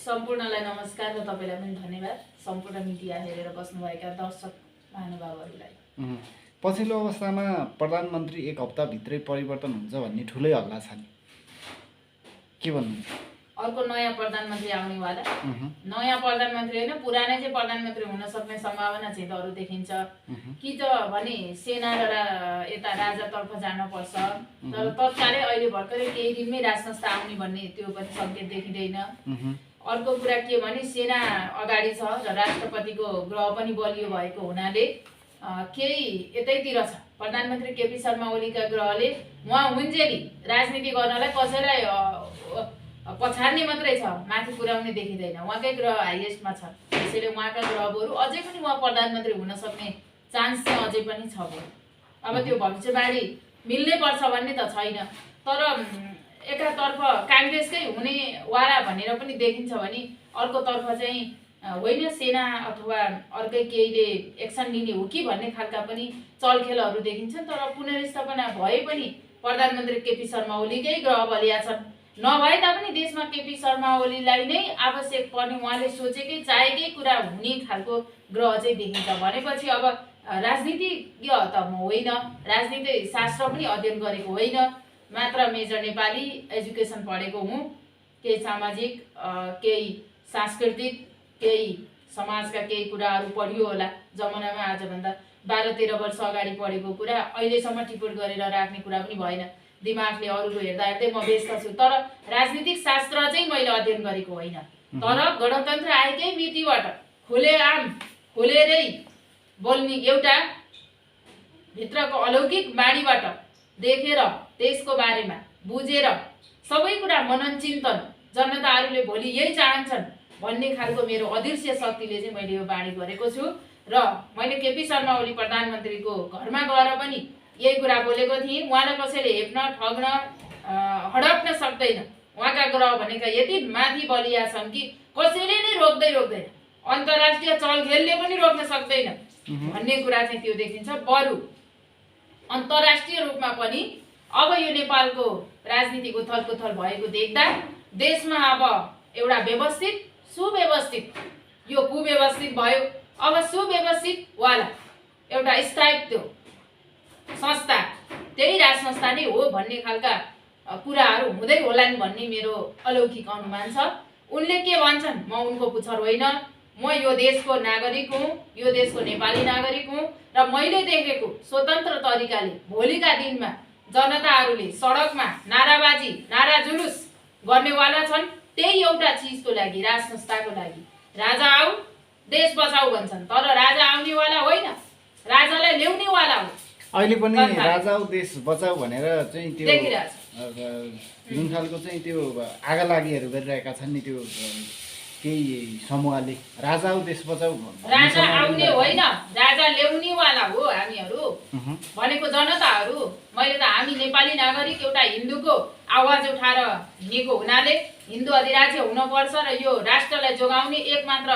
सम्पूर्णलाई नमस्कार र तपाईलाई पनि धन्यवाद। सम्पूर्ण मिडिया हेरेर बस्नुभएका दर्शक महानुभावहरूलाई। पछिल्लो अवस्थामा प्रधानमन्त्री एक हप्ताभित्रै परिवर्तन हुन्छ भन्ने ठुलै हल्ला छ नि, के भन्नुहुन्छ? अर्को नयाँ प्रधानमन्त्री आउनेवाला, नयाँ प्रधानमन्त्री होइन, पुरानै चाहिँ प्रधानमन्त्री हुन सक्ने सम्भावना चाहिँ त अरू देखिन्छ कि त भने सेना र यता राजातर्फ जान पर्छ। तर तत्कालै अहिले भर्खरै केही दिनमै राजसंस्था आउने भन्ने त्यो पनि सङ्केत देखिँदैन। अर्को कुरा के भने सेना अगाडि छ र राष्ट्रपतिको ग्रह पनि बलियो भएको हुनाले केही यतैतिर छ। प्रधानमन्त्री केपी शर्मा ओलीका ग्रहले उहाँ हुन्जेली राजनीति गर्नलाई कसैलाई पछाड्ने मात्रै छ, माथि पुर्याउने देखिँदैन। उहाँकै ग्रह हाइएस्टमा छ, त्यसैले उहाँका ग्रहहरू अझै पनि उहाँ प्रधानमन्त्री हुन सक्ने चान्स चाहिँ अझै पनि छ। अब त्यो भविष्यवाणी मिल्नै पर्छ भन्ने त छैन, तर एकातर्फ काङ्ग्रेसकै हुनेवाला भनेर पनि देखिन्छ भने अर्कोतर्फ चाहिँ होइन सेना अथवा अर्कै केहीले एक्सन लिने हो कि भन्ने खालका पनि चलखेलहरू देखिन्छन्। तर पुनर्स्थापना भए पनि प्रधानमन्त्री केपी शर्मा ओलीकै ग्रह बलिया छन्। नभए तापनि देशमा केपी शर्मा ओलीलाई नै आवश्यक पर्ने, उहाँले सोचेकै चाहेकै कुरा हुने खालको ग्रह चाहिँ देखिन्छ। भनेपछि अब राजनीतिज्ञ त म होइन, राजनीति शास्त्र पनि अध्ययन गरेको होइन, मात्र मेजर नेपाली एजुकेसन पढेको हुँ। केही सामाजिक, केही सांस्कृतिक, केही समाजका केही कुराहरू पढियो होला जमानामा। आजभन्दा 12-13 वर्ष अगाडि पढेको कुरा अहिलेसम्म टिपोट गरेर राख्ने कुरा पनि भएन। दिमागले अरूको हेर्दा हेर्दै म व्यस्त छु, तर राजनीतिक शास्त्र चाहिँ मैले अध्ययन गरेको होइन। तर गणतन्त्र आएकै मितिबाट खुलेआम खुलेरै बोल्ने एउटा भित्रको अलौकिक बाणीबाट देखेर देशको बारेमा बुझेर सबै कुरा मनन चिन्तन जनताहरूले भोलि यही चाहन्छन् भन्ने खालको मेरो अदृश्य शक्तिले चाहिँ मैले यो बाणी गरेको छु। र मैले केपी शर्मा ओली प्रधानमन्त्रीको घरमा गएर पनि यही कुरा बोलेको थिएँ। उहाँलाई कसैले हेप्न ठग्न हडप्न सक्दैन। उहाँका ग्रह भनेका यति माथि बलिया छन् कि कसैले नै रोक्दैन, अन्तर्राष्ट्रिय चलखेलले पनि रोक्न सक्दैन भन्ने कुरा चाहिँ त्यो देखिन्छ। बरु अन्तर्राष्ट्रिय रूपमा पनि अब यो नेपालको राजनीतिक उथलपुथल भएको देख्दा देशमा अब एउटा व्यवस्थित सुव्यवस्थित, यो कुव्यवस्थित भयो, अब सुव्यवस्थित वाला एउटा स्थायित्व संस्था, त्यही राज संस्था नै हो भन्ने खालका कुराहरू हुँदै होलान् भन्ने मेरो अलौकिक अनुमान छ। उनले के भन्छन्, म उनको पुच्छर होइन, म यो देशको नागरिक हुँ, यो देशको नेपाली नागरिक हुँ र मैले देखेको स्वतन्त्र तरिकाले भोलिका दिनमा जनताहरूले सडकमा नाराबाजी नारा जुलुस गर्नेवाला छन्। त्यही एउटा चिजको लागि, राज संस्थाको लागि राजा आऊ देश बचाऊ भन्छन्, तर राजा आउनेवाला होइन, राजालाई ल्याउनेवाला हो। अहिले पनि राजा आऊ देश बचाऊ भनेर चाहिँ त्यो जुन खालको चाहिँ त्यो आगा लागिहरू गरिरहेका छन् नि, त्यो केही समूहले राजा आऊ देश बचाऊ, राजा आउने होइन, राजा ल्याउनेवाला हो हामीहरू भनेको जनताहरू। मैले त हामी नेपाली नागरिक एउटा हिन्दूको आवाज उठाएर हिँडेको हुनाले हिन्दू अधिराज्य हुनुपर्छ र यो राष्ट्रलाई जोगाउने एकमात्र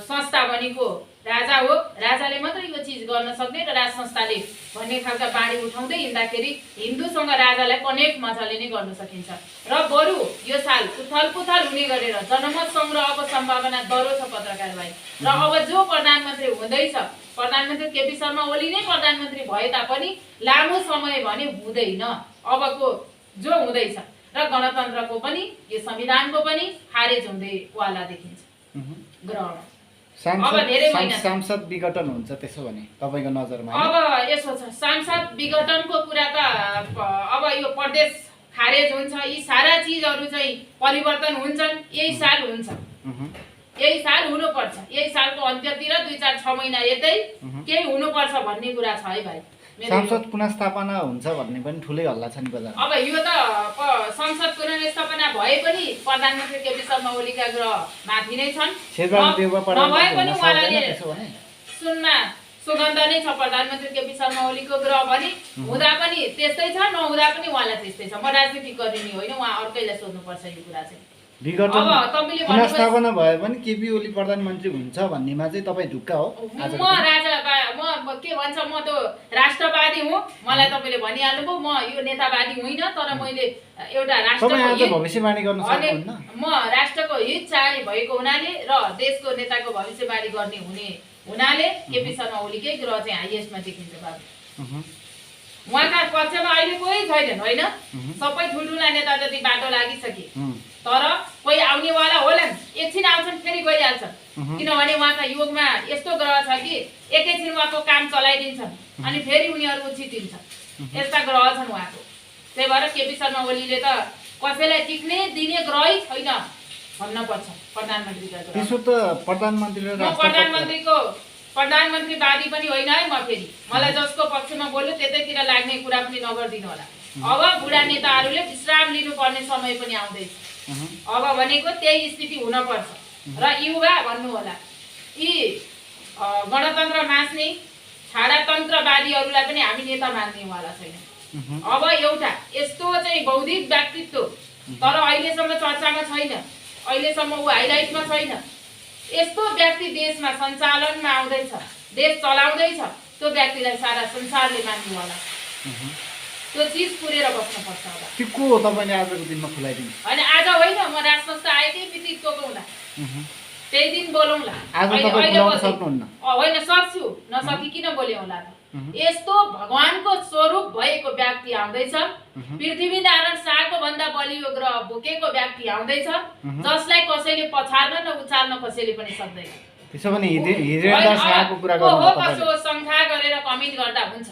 संस्था बनेको राजा हो। राजाले मात्रै यो चिज गर्न सक्ने र राज संस्थाले भन्ने खालका बाणी उठाउँदै हिँड्दाखेरि हिन्दूसँग राजालाई कनेक्ट मजाले नै गर्न सकिन्छ। र बरु यो साल उथलपुथल हुने गरेर जनमत सङ्ग्रहको सम्भावना दह्रो छ पत्रकार भाइ। र अब जो प्रधानमन्त्री हुँदैछ, प्रधानमन्त्री केपी शर्मा ओली नै प्रधानमन्त्री भए तापनि लामो समय भने हुँदैन, अबको जो हुँदैछ र गणतन्त्रको पनि यो संविधानको पनि खारेज हुँदै वाला देखिन्छ ग्रहमा। सांसद विघटन हुन्छ त्यसो भने तपाईको नजरमा? अब यसो छ, सांसद विघटनको कुरा त अब यो प्रदेश खारेज हुन्छ, यी सारा चिजहरू चाहिँ परिवर्तन हुन्छन्। यही साल हुन्छ, यही साल हुनुपर्छ, यही सालको अन्त्यतिर 2-4-6 महिना यतै केही हुनुपर्छ भन्ने कुरा छ है भाइ। संसद पुनर्स्थापना हुन्छ भन्ने पनि ठुलै हल्ला छ नि बजार। अब यो त संसद पुनर्स्थापना भए पनि प्रधानमन्त्री केपी शर्मा ओलीका ग्रह माथि नै छन्। नभए पनि उहाँले सुनमा सुगन्ध नै छ प्रधानमन्त्री केपी शर्मा ओलीको ग्रह भने हुँदा पनि त्यस्तै छ, नहुँदा पनि उहाँलाई त्यस्तै छ। म राजनीति गरिने होइन, उहाँ अर्कैलाई सोध्नुपर्छ यो कुरा चाहिँ। विघटन पुनर्स्थापना भए पनि केपी ओली प्रधानमन्त्री हुन्छ भन्नेमा चाहिँ तपाईँ ढुक्का हो? म राजा म के भन्छ, म त राष्ट्रवादी हुँ। मलाई तपाईँले भनिहाल्नुभयो, म यो नेतावादी होइन, तर मैले एउटा राष्ट्रको भविष्यवाणी गर्न सक्नुहुन्न। म राष्ट्रको हित चाहने भएको हुनाले र देशको नेताको भविष्यवाणी गर्ने हुनाले केपी शर्मा ओलीकै ग्रह चाहिँ हाइएस्टमा देखिन्छ बाबु। उहाँका पक्षमा अहिले कोही छैनन् होइन, सबै ठुल्ठुला नेता जति बाटो लागिसके, तर कोही आउनेवाला होलान्, एकछिन आउँछन् फेरि गइहाल्छन्, किनभने उहाँका योगमा यस्तो ग्रह छ कि एकैछिन उहाँको काम चलाइदिन्छन् अनि फेरि उनीहरू उछिटिन्छन्, यस्ता ग्रह छन् उहाँको। त्यही भएर केपी शर्मा ओलीले त कसैलाई टिक्ने दिने ग्रहै छैन भन्न पर्छ प्रधानमन्त्रीका। त्यसो त प्रधानमन्त्रीवादी पनि होइन है म, फेरि मलाई जसको पक्षमा बोल्यो त्यतैतिर लाग्ने कुरा पनि नगरिदिनु होला। अब बुढा नेताहरूले विश्राम लिनुपर्ने समय पनि आउँदैछ। अब भनेको त्यही स्थिति हुनपर्छ र युवा भन्नु होला, यी गणतन्त्र मास्ने छाडातन्त्रवादीहरूलाई पनि हामी नेता मान्नेवाला छैन। अब एउटा यस्तो चाहिँ बौद्धिक व्यक्तित्व, तर अहिलेसम्म चर्चामा छैन, अहिलेसम्म ऊ हाइलाइटमा छैन, यस्तो व्यक्ति देशमा सञ्चालनमा आउँदैछ, देश चलाउँदैछ, त्यो व्यक्तिलाई सारा संसारले मान्नेवाला, त्यो चिज पुरेर बस्नुपर्छ। अब त्यो को हो तपाईँले आजको दिनमा खुलाइदिनु? होइन आज होइन, म राजसंस्था आएकै बित्तिकै तोकौँला, त्यही दिन बोलौँला। होइन सक्छु, नसकी किन बोले होला त। यस्तो भगवानको स्वरूप भएको व्यक्ति आउँदैछ, पृथ्वी नारायण शाहको भन्दा बलियो ग्रह बोकेको व्यक्ति आउँदैछ, जसलाई कसैले पछार्न न उचाल्न कसैले पनि सक्दैन। त्यसो भने हिरेन्द्र शाहको कुरा गर्नु कसो संख्या गरेर कमेन्ट गर्दा हुन्छ,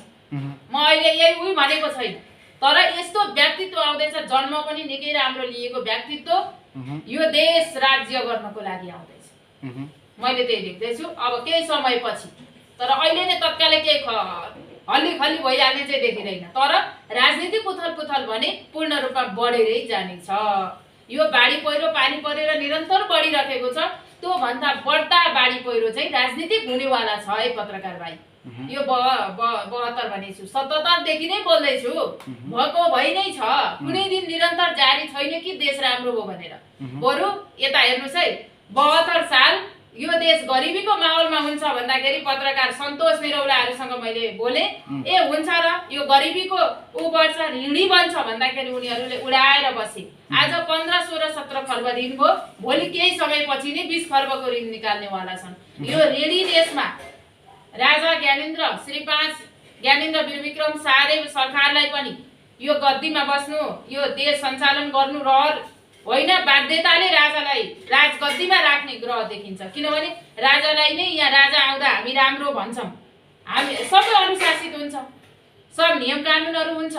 म अहिले यही उही भनेको छैन, तर यस्तो व्यक्तित्व आउँदैछ, जन्म पनि निकै राम्रो लिएको व्यक्तित्व, यो देश राज्य गर्नको लागि आउँदैछ, मैले त्यही देख्दैछु। अब केही समयपछि, तर अहिले नै तत्कालै केही हल्ली खल्ली भइहाल्ने चाहिँ देखिँदैन, तर राजनीतिक उथल भने पूर्ण रूपमा बढेरै जानेछ। यो बाढी पहिरो पानी परेर निरन्तर बढिरहेको छ, त्यो भन्दा बढ्ता बाढी पहिरो चाहिँ राजनीतिक हुनेवाला छ है पत्रकार भाइ। यो 72 भनेछु, 77 देखि नै बोल्दैछु, भएको भइ नै छ, कुनै दिन निरन्तर जारी छैन कि देश राम्रो हो भनेर। बरु यता हेर्नुहोस् है, 72 साल यो देश गरिबीको माहौलमा हुन्छ भन्दाखेरि पत्रकार सन्तोष निरौलाहरूसँग मैले बोले, ए हुन्छ र यो गरिबीको ऊ बढ्छ, ऋणी बन्छ भन्दाखेरि उनीहरूले उडाएर बसे। आज 15, 16, 17 खर्ब ऋण भयो, भोलि केही समयपछि नै 20 खर्बको ऋण निकाल्नेवाला छन्। यो ऋणी देशमा राजा ज्ञानेन्द्र, श्री 5 ज्ञानेन्द्र वीरविक्रम शाहदेव सरकारलाई पनि यो गद्दीमा बस्नु, यो देश सञ्चालन गर्नु रहर होइन, बाध्यताले राजालाई राजगद्दीमा राख्ने ग्रह देखिन्छ। किनभने राजालाई नै यहाँ राजा आउँदा हामी राम्रो भन्छौँ, हामी सबै अनुशासित हुन्छ, सब नियम कानुनहरू हुन्छ,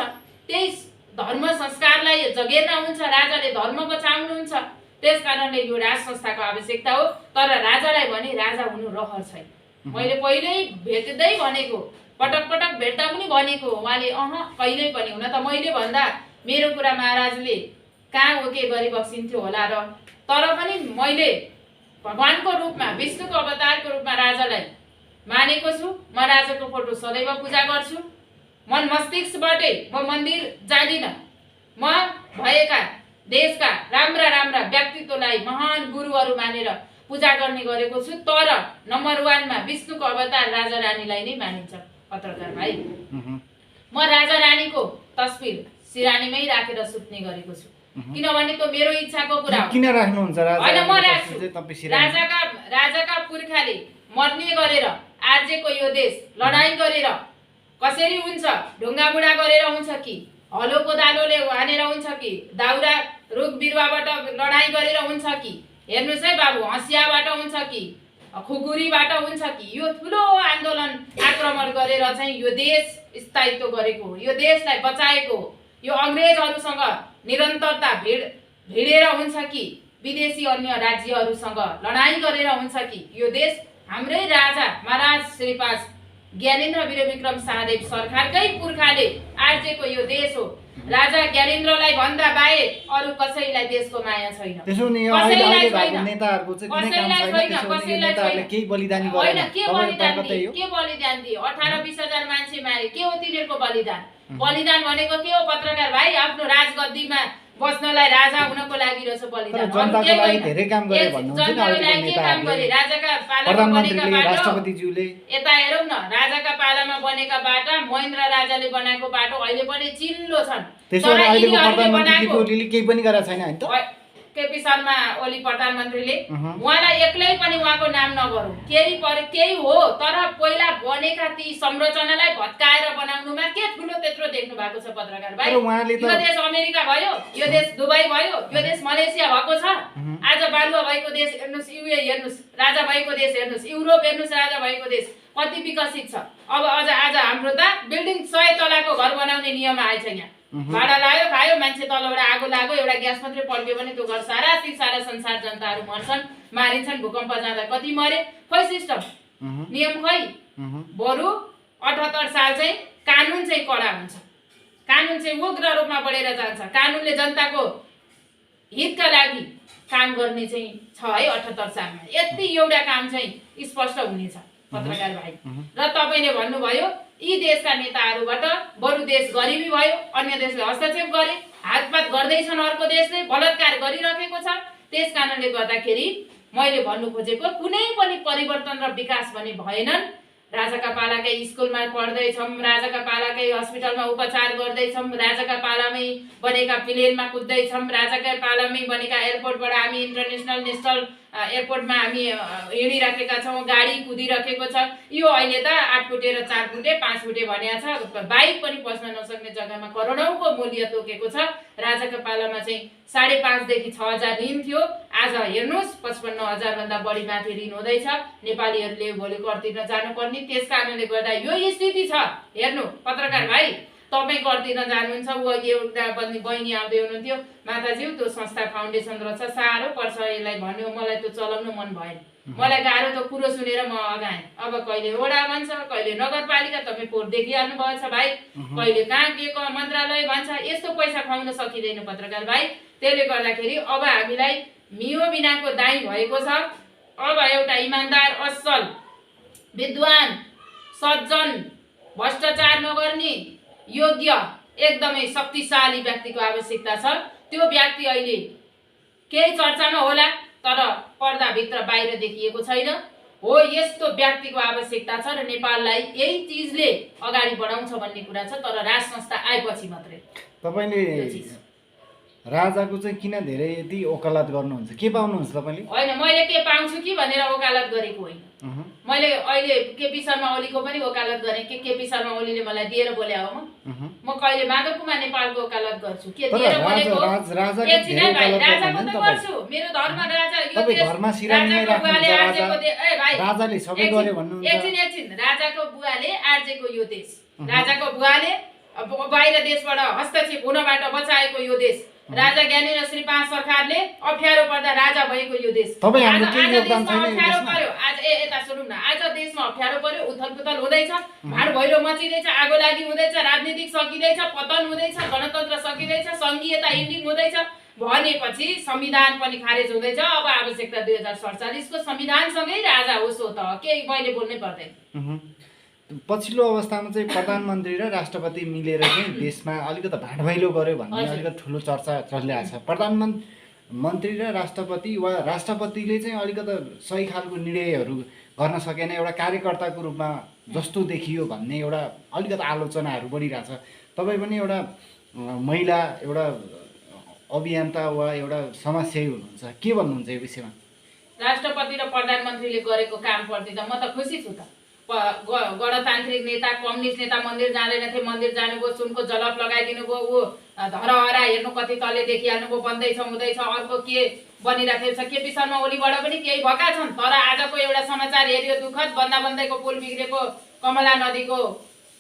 त्यही धर्म संस्कारलाई जगेर्न हुन्छ, राजाले धर्म बचाउनुहुन्छ, त्यस कारणले यो राज संस्थाको आवश्यकता हो। तर राजालाई भने राजा हुनु रहर छैन। मैले पहिल्यै भेट्दै भनेको, पटक पटक भेट्दा पनि भनेको, उहाँले कहिल्यै पनि हुन त मैले भन्दा मेरो कुरा महाराजले कहाँ ओके गरिबक्सिन्थ्यो होला र, तर पनि मैले भगवानको रूपमा, विष्णुको अवतारको रूपमा राजालाई मानेको छु। म राजाको फोटो सदैव पूजा गर्छु, मन मस्तिष्कबाटै म मन्दिर जाँदिनँ। म भएका देशका राम्रा राम्रा व्यक्तित्वलाई महान गुरुहरू मानेर पूजा गर्ने गरेको छु, तर नम्बर 1 मा विष्णुको अवतार राजा रानीलाई नै मानिन्छ पत्रकार भाइ। म राजा रानीको तस्बिर सिरानीमै राखेर सुत्ने गरेको छु, किनभने त्यो मेरो इच्छाको कुरा हो। किन राख्नुहुन्छ राजा? हैन, म राख्छु। राजाका पुर्खाले मर्ने गरेर आर्जेको यो देश लडाई गरेर कसरी हुन्छ, ढुङ्गा बुढा गरेर हुन्छ कि हलो कोदालोले हानेर हुन्छ कि दाउरा रुख बिरुवाबाट लडाई गरेर हुन्छ कि, हेर्नुहोस् है बाबु, हँसियाबाट हुन्छ कि खुकुरीबाट हुन्छ कि, यो ठुलो आन्दोलन आक्रमण गरेर चाहिँ यो देश स्थायित्व गरेको हो, यो देशलाई बचाएको हो। यो अंग्रेजहरूसँग निरन्तरता भिडेर हुन्छ कि विदेशी अन्य राज्यहरूसँग लडाई गरेर हुन्छ कि, यो देश हाम्रै राजा महाराज श्री 5 ज्ञानेन्द्र वीरविक्रम शाहदेव सरकारकै पुर्खाले आर्जेको यो देश हो। राजा ज्ञानेन्द्रलाई भन्दा बाहेक अरू कसैलाई देशको माया छैन। त्यसो नि अहिले भएको नेताहरुको चाहिँ कुनै काम छैन, त्यसो नि नेताहरुले केही बलिदानी गरेन। के बलिदान दिए? 18-20 हजार मान्छे मारे, के हो तिनीहरुको बलिदान? बलिदान भनेको के हो पत्रकार भाइ? आफ्नो राजगद्दीमा बस्नलाई, राजा हुनको लागि रहेछ बलिदान। जनताको लागि धेरै काम गरे भन्नुहुन्छ नि अहिलेको नेताहरुले। राजाका पालामा बनेका बाटो, राष्ट्रपतिज्यूले यता हेरौँ न, राजाका पालामा बनेका बाटा, महेन्द्र राजाले बनाएको बाटो अहिले पनि चिल्लो छन्। त्यसो भने अहिलेको प्रधानमन्त्री केपी ओलीले केही पनि गरेको छैन हैन त? केपी शर्मा ओली प्रधानमन्त्रीले उहाँलाई एक्लै पनि उहाँको नाम नगरौँ, केही हो, तर पहिला बनेका ती संरचनालाई भत्काएर बनाउनुमा के ठुलो त्यत्रो देख्नु भएको छ पत्रकार भाइ? यो देश अमेरिका भयो, यो देश दुबई भयो, यो देश मलेसिया भएको छ। आज बालुवा भएको देश हेर्नुहोस्, युए हेर्नुहोस्, राजा भएको देश हेर्नुहोस्, युरोप हेर्नुहोस्, राजा भएको देश कति विकसित छ। अब आज हाम्रो त बिल्डिङ 100 तलाको घर बनाउने नियम आएछ यहाँ। भाडा लाग्यो, खायो, मान्छे तलबाट आगो लाग्यो, एउटा ग्यास मात्रै पड्क्यो भने त्यो घर सारा संसार जनताहरू मर्छन्, मारिन्छन्। भूकम्प जाँदा कति मरे? खै सिस्टम नियम खै? बरु 78 साल चाहिँ कानुन चाहिँ कडा हुन्छ, कानुन चाहिँ उग्र रूपमा बढेर जान्छ, कानुनले जनताको हितका लागि काम गर्ने चाहिँ छ है 78 सालमा। यति एउटा काम चाहिँ स्पष्ट हुनेछ पत्रकार भाइ। र तपाईले भन्नुभयो यी देशका नेताहरूबाट बरु देश गरिबी भयो, अन्य देशले हस्तक्षेप गरे, हातपात गर्दैछन्, अर्को देशले बलात्कार गरिरहेको छ। त्यस कारणले गर्दाखेरि मैले भन्नु खोजेको कुनै पनि परिवर्तन र विकास भने भएनन्। राजाका पालाकै स्कुलमा पढ्दैछौँ, राजाका पालाकै हस्पिटलमा उपचार गर्दैछौँ, राजाका पालामै बनेका प्लेनमा कुद्दैछौँ, राजाका पालामै बनेका एयरपोर्टबाट हामी इन्टरनेसनल नेसनल एयरपोर्टमा हामी हिँडिराखेका छौँ, गाडी कुदिराखेको छ। यो अहिले त 8 फुटे र 4 फुटे 5 फुटे भनिया छ, बाइक पनि पस्न नसक्ने जग्गामा करोडौँको मूल्य तोकेको छ। राजाका पालामा चाहिँ 5.5 देखि 6,000 ऋण थियो, आज हेर्नुहोस् 55,000 भन्दा बढी माथि ऋण हुँदैछ। नेपालीहरूले भोलि कर तिर्न जानुपर्ने, त्यस कारणले गर्दा यो स्थिति छ। हेर्नु पत्रकार भाइ, तपाईँ कर तिर्न जानुहुन्छ, ऊ एउटा बहिनी आउँदै हुनुहुन्थ्यो, माताज्यू त्यो संस्था फाउन्डेसन रहेछ, साह्रो पर्छ यसलाई भन्यो, मलाई त्यो चलाउनु मन भएन, मलाई गाह्रो त कुरो सुनेर म अगाएँ। अब कहिले वडा भन्छ, कहिले नगरपालिका, तपाईँ पोहोर देखिहाल्नु भएछ भाइ, कहिले कहाँ के को मन्त्रालय भन्छ। यस्तो पैसा खुवाउन सकिँदैन पत्रकार भाइ। त्यसले गर्दाखेरि अब हामीलाई मियो बिनाको दाई भएको छ। अब एउटा इमान्दार, असल, विद्वान, सज्जन, भ्रष्टाचार नगर्ने, योग्य, एकदमै शक्तिशाली व्यक्तिको आवश्यकता छ। त्यो व्यक्ति अहिले केही चर्चामा होला, तर पर्दाभित्र बाहिर देखिएको छैन। हो, यस्तो व्यक्तिको आवश्यकता छ र नेपाललाई यही चिजले अगाडि बढाउँछ भन्ने कुरा छ, तर राज संस्था आएपछि मात्रै। तपाईले राजाको चाहिँ किन धेरै यति वकालत गर्नुहुन्छ? के पाउनुहुन्छ तपाईले? होइन, मैले के पाउँछु कि भनेर वकालत गरेको होइन। मैले अहिले केपी शर्मा ओलीको पनि वकालत गरेँ कि केपी शर्मा ओलीले मलाई दिएर बोल्या हो। म कहिले माधव कुमार नेपालको वकालत गर्छु, के दिएर बोलेको? एकछिन है भाइ, राजाको त गर्छु, मेरो धर्म राजा, यो देश राजाको बुवाले आर्जेको राजाले सबै गर्यो भन्नुहुन्छ। एकछिन, राजाको बुवाले आर्जेको यो देश, राजाको बुवाले बाहिर देशबाट हस्तक्षेप हुनबाट बचाएको यो देश, राजा ज्ञानेन्द्र श्री 5 सरकारले अप्ठ्यारो पर्दा राजा भएको यो देश। आज देशमा अप्ठ्यारो पर्यो, आज यता सुनौँ न, आज देशमा अप्ठ्यारो पर्यो, उथलपुथल हुँदैछ, भाड भैलो मचिँदैछ, आगो लागि हुँदैछ, राजनीतिक सकिँदैछ, पतन हुँदैछ, गणतन्त्र सकिँदैछ, सङ्घीयता इन्डिङ हुँदैछ भनेपछि संविधान पनि खारेज हुँदैछ। अब आवश्यकता 2047 को संविधानसँगै राजा होस् हो त, केही मैले बोल्नै पर्दैन। पछिल्लो अवस्थामा चाहिँ प्रधानमन्त्री र राष्ट्रपति मिलेर चाहिँ देशमा अलिकति भाँडभैलो गर्यो भन्ने अलिकति ठुलो चर्चा चलिरहेको छ। प्रधानमन्त्री र राष्ट्रपति वा राष्ट्रपतिले चाहिँ अलिकति सही खालको निर्णयहरू गर्न सकेन, एउटा कार्यकर्ताको रूपमा जस्तो देखियो भन्ने एउटा अलिकति आलोचनाहरू बढिरहेछ। तपाईँ पनि एउटा महिला, एउटा अभियन्ता वा एउटा समाजसेवी हुनुहुन्छ, के भन्नुहुन्छ यो विषयमा? राष्ट्रपति र प्रधानमन्त्रीले गरेको कामप्रति त म त खुसी छु त। गणतान्त्रिक नेता, कम्युनिस्ट नेता मन्दिर जाँदैनथे, मन्दिर जानुभयो, सुनको जलप लगाइदिनु भयो, ऊ धरहरा हेर्नु कति तले देखिहाल्नुभयो, बन्दैछ हुँदैछ, अर्को के बनिराखेको छ। केपी शर्मा ओलीबाट पनि केही भएका छन्, तर आजको एउटा समाचार हेऱ्यो दुःखद, बन्दाबन्दैको पुल बिग्रेको, कमला नदीको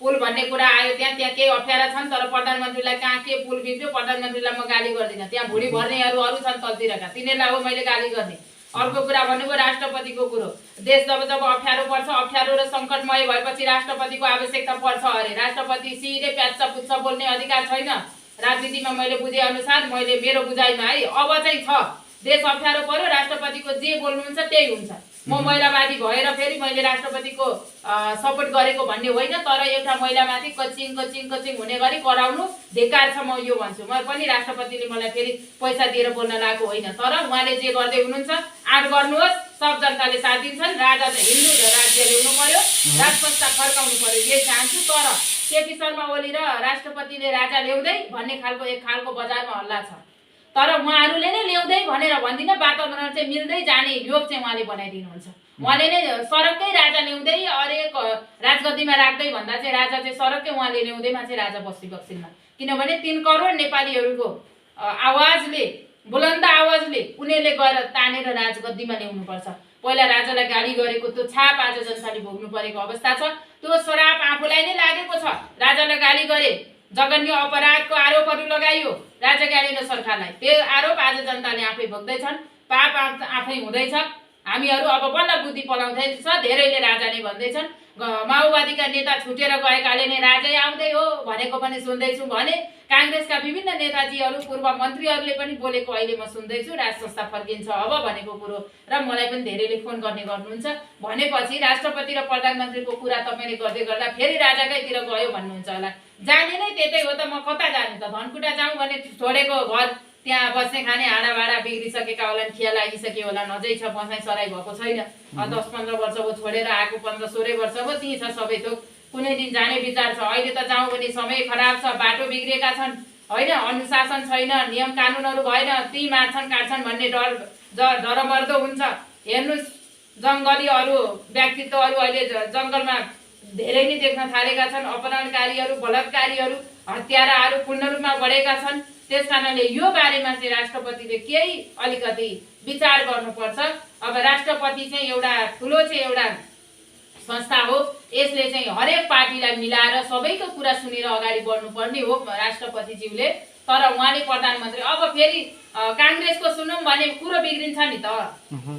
पुल भन्ने कुरा आयो, त्यहाँ केही अप्ठ्यारा छन्, तर प्रधानमन्त्रीलाई कहाँ के पुल बिग्रियो, प्रधानमन्त्रीलाई म गाली गर्दिनँ। त्यहाँ भुँडी भर्नेहरू अरू छन् तलतिरका, तिनीहरूलाई हो मैले गाली गर्ने। अर्को कुरा भन्नुभयो राष्ट्रपतिको कुरो, देश जब जब अप्ठ्यारो पर्छ, अप्ठ्यारो र सङ्कटमय भएपछि राष्ट्रपतिको आवश्यकता पर्छ अरे। राष्ट्रपति सिधै प्याच्च पुच्छ बोल्ने अधिकार छैन राजनीतिमा, मैले बुझे अनुसार, मैले मेरो बुझाइमा है। अब चाहिँ छ, देश अप्ठ्यारो पर्यो, राष्ट्रपतिको जे बोल्नुहुन्छ त्यही हुन्छ। म महिलावादी भएर फेरि मैले राष्ट्रपतिको सपोर्ट गरेको भन्ने होइन, तर एउटा महिलामाथि कचिङ हुने गरी कराउनु धिक्कार छ, म यो भन्छु। म पनि राष्ट्रपतिले मलाई फेरि पैसा दिएर बोल्न लागेको होइन, तर उहाँले जे गर्दै हुनुहुन्छ आँट गर्नुहोस्, सब जनताले साथ दिन्छन्। राजा चाहिँ हिन्दू राज्य ल्याउनु पर्यो, राज संस्था फर्काउनु पर्यो, यही चाहन्छु। तर केपी शर्मा ओली र राष्ट्रपतिले राजा ल्याउँदै भन्ने खालको एक खालको बजारमा हल्ला छ। तर उहाँहरूले नै ल्याउँदै भनेर भन्दिनँ, वातावरण चाहिँ मिल्दै जाने योग चाहिँ उहाँले बनाइदिनुहुन्छ। उहाँले नै सडककै राजा ल्याउँदै अरे राजगद्दीमा राख्दै भन्दा चाहिँ राजा चाहिँ सडककै उहाँले ल्याउँदैमा चाहिँ राजा बस्ती बक्सिनमा, किनभने 3 करोड नेपालीहरूको आवाजले, बुलन्द आवाजले उनीहरूले गएर तानेर राजगद्दीमा ल्याउनुपर्छ। पहिला राजालाई गाली गरेको त्यो छाप आज जनताले भोग्नु परेको अवस्था छ। त्यो श्राप आफूलाई नै लागेको छ। राजालाई गाली गरे, जघन्य अपराधको आरोपहरू लगाइयो, राजा गालिन सरकारलाई, त्यो आरोप आज जनताले आफै भोग्दैछन्। पाप आफै हुँदैछ। हामीहरू अब बल्ल बुद्धि पलाउँदैछ। धेरैले राजा नै भन्दैछन्। माओवादीका नेता छुटेर गएकाले नै राजै आउँदै हो भनेको पनि सुन्दैछु भने काङ्ग्रेसका विभिन्न नेताजीहरू, पूर्व मन्त्रीहरूले पनि बोलेको अहिले म सुन्दैछु। राज संस्था फर्किन्छ अब भनेको कुरो, र मलाई पनि धेरैले फोन गर्ने गर्नुहुन्छ। भनेपछि राष्ट्रपति र प्रधानमन्त्रीको कुरा तपाईँले गर्दै गर्दा फेरि राजाकैतिर गयो भन्नुहुन्छ होला। जाने नै त्यतै हो त, म कता जाने त? धनकुटा जाउँ भने छोडेको घर, त्यहाँ बस्ने खाने हाडाभाडा बिग्रिसकेका होला, खिया लागिसक्यो होला, नजै छ, बसाइ सराई भएको छैन। 10-15 वर्ष भयो छोडेर आएको, 15-16 वर्ष भयो, त्यहीँ छ सबै थोक। कुनै दिन जाने विचार छ। अहिले त जाउँ भने समय खराब छ, बाटो बिग्रेका छन् होइन, अनुशासन छैन, नियम कानुनहरू भएन, ती मार्छन् काट्छन् भन्ने डरमर्दो हुन्छ। हेर्नुहोस्, जङ्गलीहरू व्यक्तित्वहरू अहिले जङ्गलमा धेरै नै देख्न थालेका छन्। अपहरणकारीहरू, बलात्कारीहरू, हत्याराहरू पूर्ण रूपमा बढेका छन्। त्यस कारणले यो बारेमा चाहिँ राष्ट्रपतिले केही अलिकति विचार गर्नुपर्छ। अब राष्ट्रपति चाहिँ एउटा ठुलो चाहिँ एउटा संस्था हो। यसले चाहिँ हरेक पार्टीलाई मिलाएर सबैको कुरा सुनेर अगाडि बढ्नुपर्ने हो राष्ट्रपतिज्यूले। तर उहाँले प्रधानमन्त्री, अब फेरि काङ्ग्रेसको सुनौँ भने कुरो बिग्रिन्छ नि त।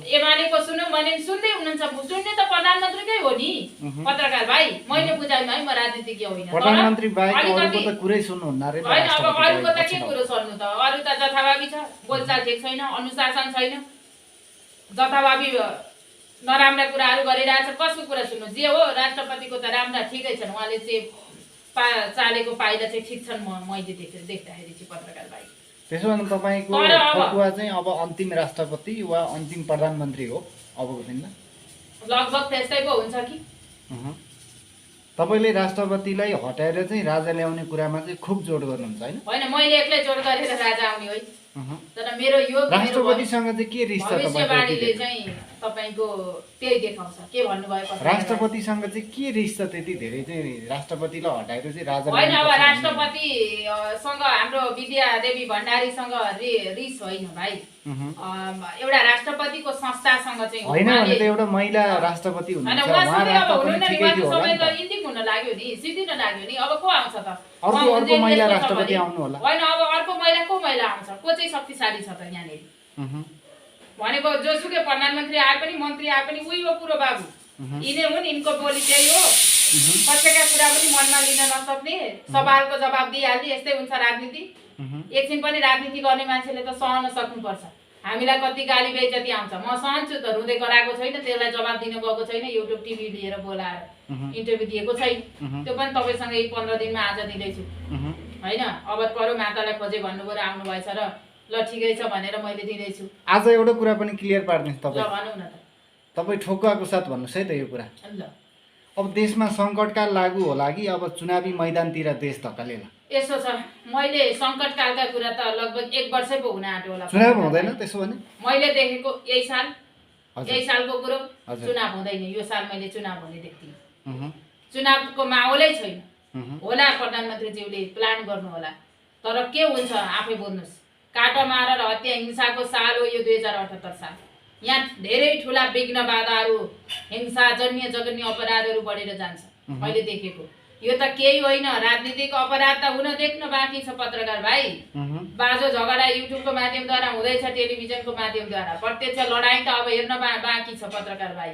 एमालेको सुनौँ भने सुन्दै हुनुहुन्छ। सुन्ने त प्रधानमन्त्रीकै हो नि पत्रकार भाइ। मैले बुझाइमा है, म राजनीतिज्ञ होइन। प्रधानमन्त्री बाहेक अरूको त कुरै सुन्नुहुन्न रे। होइन, अब अरूको त के कुरो सुन्नु त? अरू त जथाभावी छ, बोलचाल ठिक छैन, अनुशासन छैन, जथाभावी नराम्रा कुराहरू गरिरहेछ। कसको कुरा सुन्नु? जे हो राष्ट्रपतिको त राम्रा ठिकै छन्। उहाँले चाहिँ चालेको पाइला चाहिँ ठिक छन्। मैले देख्दाखेरि चाहिँ पत्रकार भाइ। त्यसो भने तपाईँको ठोकुवा चाहिँ अब अन्तिम राष्ट्रपति वा अन्तिम प्रधानमन्त्री हो अबको दिनमा? लगभग त्यस्तै पो हुन्छ कि। तपाईँले राष्ट्रपतिलाई हटाएर चाहिँ राजा ल्याउने कुरामा चाहिँ खुब जोड गर्नुहुन्छ होइन? होइन, मैले एक्लै जोड गरेर राजा आउने होइन। तर मेरो यो राष्ट्रपतिसँग चाहिँ के रिस छ भविष्यवाणीले चाहिँ तपाईँको त्यही देखाउँछ। के भन्नुभयो? राष्ट्रपतिसँग चाहिँ के रिस छ त्यति धेरै चाहिँ राष्ट्रपतिलाई हटाएर चाहिँ राजा? होइन, अब राष्ट्रपतिसँग हाम्रो विद्यादेवी भण्डारीसँग रिस होइन भाइ। एउटा राष्ट्रपतिको संस्थासँग चाहिँ होइन भने त एउटा महिला राष्ट्रपति हुनुहुन्छ, उहाँ राष्ट्रपति ठिकै थियो होला नि त। इन्डिक हुन लाग्यो नि, सिद्धिन लाग्यो नि। अब को आउँछ त? अर्को महिला राष्ट्रपति आउनु होला। होइन, अब अर्को महिला आउँछ, को चाहिँ शक्तिशाली छ त यहाँनिर? भनेको जोसुकै प्रधानमन्त्री आए पनि, मन्त्री आए पनि उही हो कुरो बाबु। यिनै हुन्, यिनको बोली त्यही हो। कसैका कुरा पनि मनमा लिन नसक्ने, सवालको जवाब दिइहाल्ने, यस्तै हुन्छ राजनीति। एकछिन पनि राजनीति गर्ने मान्छेले त सहन सक्नुपर्छ। हामीलाई कति गाली बेइज्जती आउँछ, म सहन्छु त। रुँदै गराएको छैन, त्यसलाई जवाब दिन गएको छैन। युट्युब टिभी लिएर बोलाएर इन्टरभ्यू दिएको छैन। त्यो पनि तपाईँसँग 15 दिनमा आज दिँदैछु होइन। अब परो मातालाई खोजे भन्नुभयो र आउनु भएछ र ल ठिकै छ भनेर मैले दिँदैछु। आज एउटा कुरा पनि क्लियर पार्दिनुहोस् तपाईँ। ल भनौँ न त। तपाईँ ठोकुवाको साथ भन्नुहोस् है त यो कुरा। ल, अब देशमा सङ्कटकाल लागू होला कि अब चुनावी मैदानतिर देश धकेलेला? यसो छ, मैले सङ्कटकालका कुरा त लगभग 1 वर्षै पो हुन आँट्यो होला। चुनाव हुँदैन त्यसो भने? मैले देखेको यही सालको कुरो चुनाव हुँदैन। यो साल मैले चुनाव हुने देख्दिनँ। चुनावको माहौलै छैन। होला प्रधानमन्त्रीज्यूले प्लान गर्नु होला, तर के हुन्छ आफै बुझ्नुहोस्। काटामारा र हत्या हिंसाको साल हो यो 2078 साल। यहाँ धेरै ठुला विघ्न बाधाहरू, हिंसा जन्य जघन्य अपराधहरू बढेर जान्छ। मैले देखेको यो त केही होइन। राजनीतिक अपराध त हुन देख्न बाँकी छ पत्रकार भाइ। बाजो झगडा युट्युबको माध्यमद्वारा हुँदैछ, टेलिभिजनको माध्यमद्वारा। प्रत्यक्ष लडाइँ त अब हेर्न बाँकी छ पत्रकार भाइ।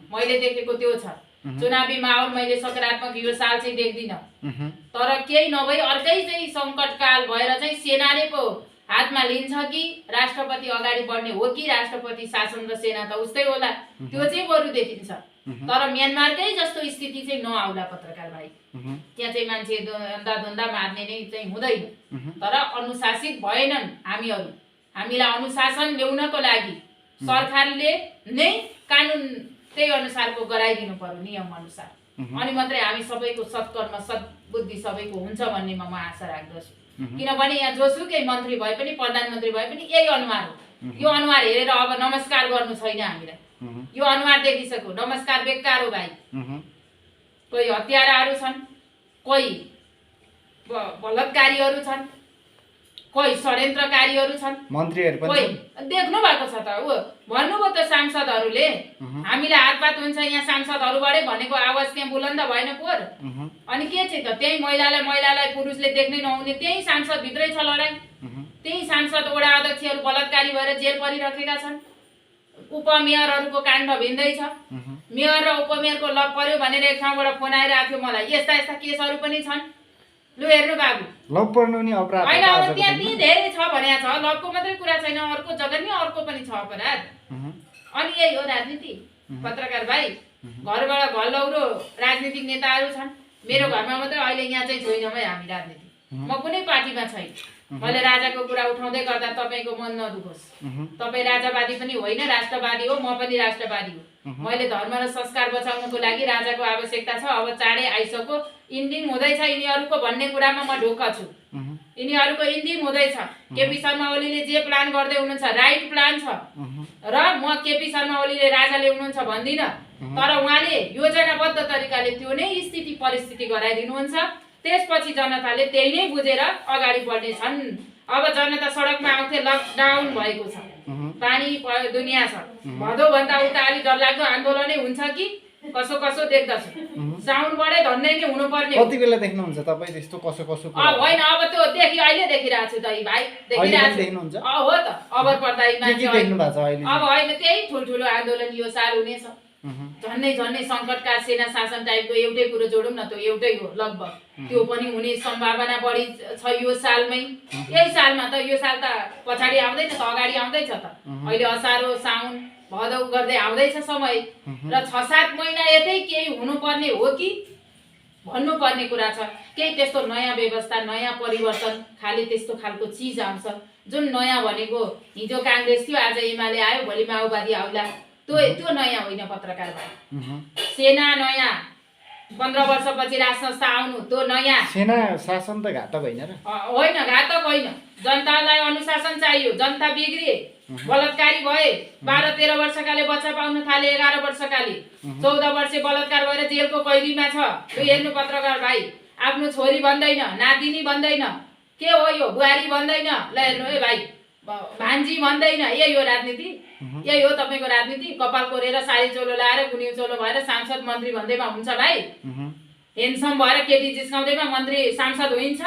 मैले देखेको त्यो छ। चुनावी माहौल मैले सकारात्मक यो साल चाहिँ देख्दिनँ। तर केही नभई अर्कै चाहिँ सङ्कटकाल भएर चाहिँ सेनाले पो हातमा लिन्छ कि राष्ट्रपति अगाडि बढ्ने हो कि राष्ट्रपति शासन र सेना त उस्तै होला, त्यो चाहिँ बरु देखिन्छ। तर म्यानमारकै जस्तो स्थिति चाहिँ नआउला पत्रकार भाइ। त्यहाँ चाहिँ मान्छे धन्दा मार्ने नै चाहिँ हुँदैन। तर अनुशासित भएनन् हामीहरू। हामीलाई अनुशासन ल्याउनको लागि सरकारले नै कानुन त्यही अनुसारको गराइदिनु पर्यो, नियम अनुसार। अनि मात्रै हामी सबैको सत्कर्म सद्बुद्धि सबैको हुन्छ भन्नेमा म आशा राख्दछु। किनभने यहाँ जोसुकै मन्त्री भए पनि प्रधानमन्त्री भए पनि यही अनुहार हो। यो अनुहार हेरेर अब नमस्कार गर्नु छैन हामीलाई। यो अनुहार देखिसक्यो, नमस्कार बेकार हो भाइ। कोही हत्याराहरू छन्, कोही बलात्कारीहरू छन्, कोही षड्यन्त्रकारीहरू छन्, मन्त्रीहरू पनि कोही देख्नु भएको छ त। ऊ भन्नुभयो त सांसदहरूले हामीलाई हातपात हुन्छ यहाँ सांसदहरूबाटै भनेको आवाज त्यहाँ बुलन्द भएन पोहोर। अनि के चाहिँ त त्यही महिलालाई पुरुषले देख्नै नहुने त्यही सांसद भित्रै छ लडाइँ। त्यही सांसद वडा अध्यक्षहरू बलात्कारी भएर जेल परिराखेका छन्। उपमेयरहरूको काण्ड भिन्दै छ। मेयर र उपमेयरको लप पर्यो भनेर एक ठाउँबाट फोन आइरहेको थियो मलाई। यस्ता यस्ता केसहरू पनि छन्। लु हेर्नु बाबु, लप पर्नु नि अपराध होइन अब त्यहाँ नि धेरै छ भनेको छ। लपको मात्रै कुरा छैन, अर्को जग्गा नि अर्को पनि छ अपराध। अनि यही हो राजनीति। पत्रकार भाइ, घरबाट घर लौरो राजनीतिक नेताहरू छन्। मेरो घरमा मात्रै अहिले यहाँ चाहिँ छैनौँ है हामी राजनीति। म कुनै पार्टीमा छैन। मैले राजाको कुरा उठाउँदै गर्दा तपाईँको मन नदुखोस्। तपाईँ राजावादी पनि होइन, राष्ट्रवादी हो, म पनि राष्ट्रवादी हो। मैले धर्म र संस्कार बचाउनको लागि राजाको आवश्यकता छ। अब चाँडै आइसक्यो, इन्डिङ हुँदैछ यिनीहरूको भन्ने कुरामा म ढुक्क छु। यिनीहरूको इन्डिङ हुँदैछ। केपी शर्मा ओलीले जे प्लान गर्दै हुनुहुन्छ राइट प्लान छ र म केपी शर्मा ओलीले राजा ल्याउनुहुन्छ भन्दिनँ, तर उहाँले योजनाबद्ध तरिकाले त्यो नै स्थिति परिस्थिति गराइदिनुहुन्छ। त्यसपछि जनताले त्यही नै बुझेर अगाडि बढ्नेछन्। अब जनता सडकमा आउँथे, लकडाउन भएको छ, पानी दुनियाँ छ। भदौभन्दा उता अलिक डरलाग्दो आन्दोलनै हुन्छ कि कसो कसो देख्दछु। साउन्डबाटै धन्दै नै हुनुपर्ने। कति बेला देख्नुहुन्छ तपाईँ त्यस्तो कसो कसो? होइन अब त्यो अहिले देखिरहेको छु त भाइ, देखिरहेको छु। हो त, अबर पर्दा अब होइन त्यही ठुल्ठुलो आन्दोलन यो साल हुनेछ। झन्नै सङ्कटकाल सेना शासन टाइपको एउटै कुरो जोडौँ न, त्यो एउटै हो लगभग। त्यो पनि हुने सम्भावना बढी छ यो सालमै। यही सालमा त, यो साल त पछाडि आउँदैछ त, अगाडि आउँदैछ त। अहिले असारो साउन भदौ गर्दै आउँदैछ समय र 6-7 महिना यतै केही हुनुपर्ने हो कि भन्नुपर्ने कुरा छ। केही त्यस्तो नयाँ व्यवस्था, नयाँ परिवर्तन, खालि त्यस्तो खालको चिज आउँछ जुन नयाँ भनेको हिजो काङ्ग्रेस थियो, आज एमाले आयो, भोलि माओवादी आउला। त्यो नयाँ होइन पत्रकार भाइ। सेना नयाँ, 15 वर्षपछि राज संस्था आउनु, त्यो नयाँ। सेना शासन त घातक होइन र? होइन, घातक होइन। जनतालाई अनुशासन चाहियो। जनता बिग्रिए, बलात्कारी भए, 12-13 वर्षकाले बच्चा पाउन थाले, 11 वर्षकाले, 14 वर्षे बलात्कार भएर जेलको कैदीमा छ। यो हेर्नु पत्रकार भाइ, आफ्नो छोरी भन्दैन, नातिनी भन्दैन, के हो यो बुहारी भन्दैन, ल हेर्नु है भाइ, भान्जी भन्दैन। यही हो राजनीति, यही हो तपाईँको राजनीति। कपाल कोरेर साडी चोलो लाएर गुनिउ चोलो भएर सांसद मन्त्री भन्दैमा हुन्छ भाइ। हेन्डसम भएर केटी जिस्काउँदैमा मन्त्री सांसद होइन्छ।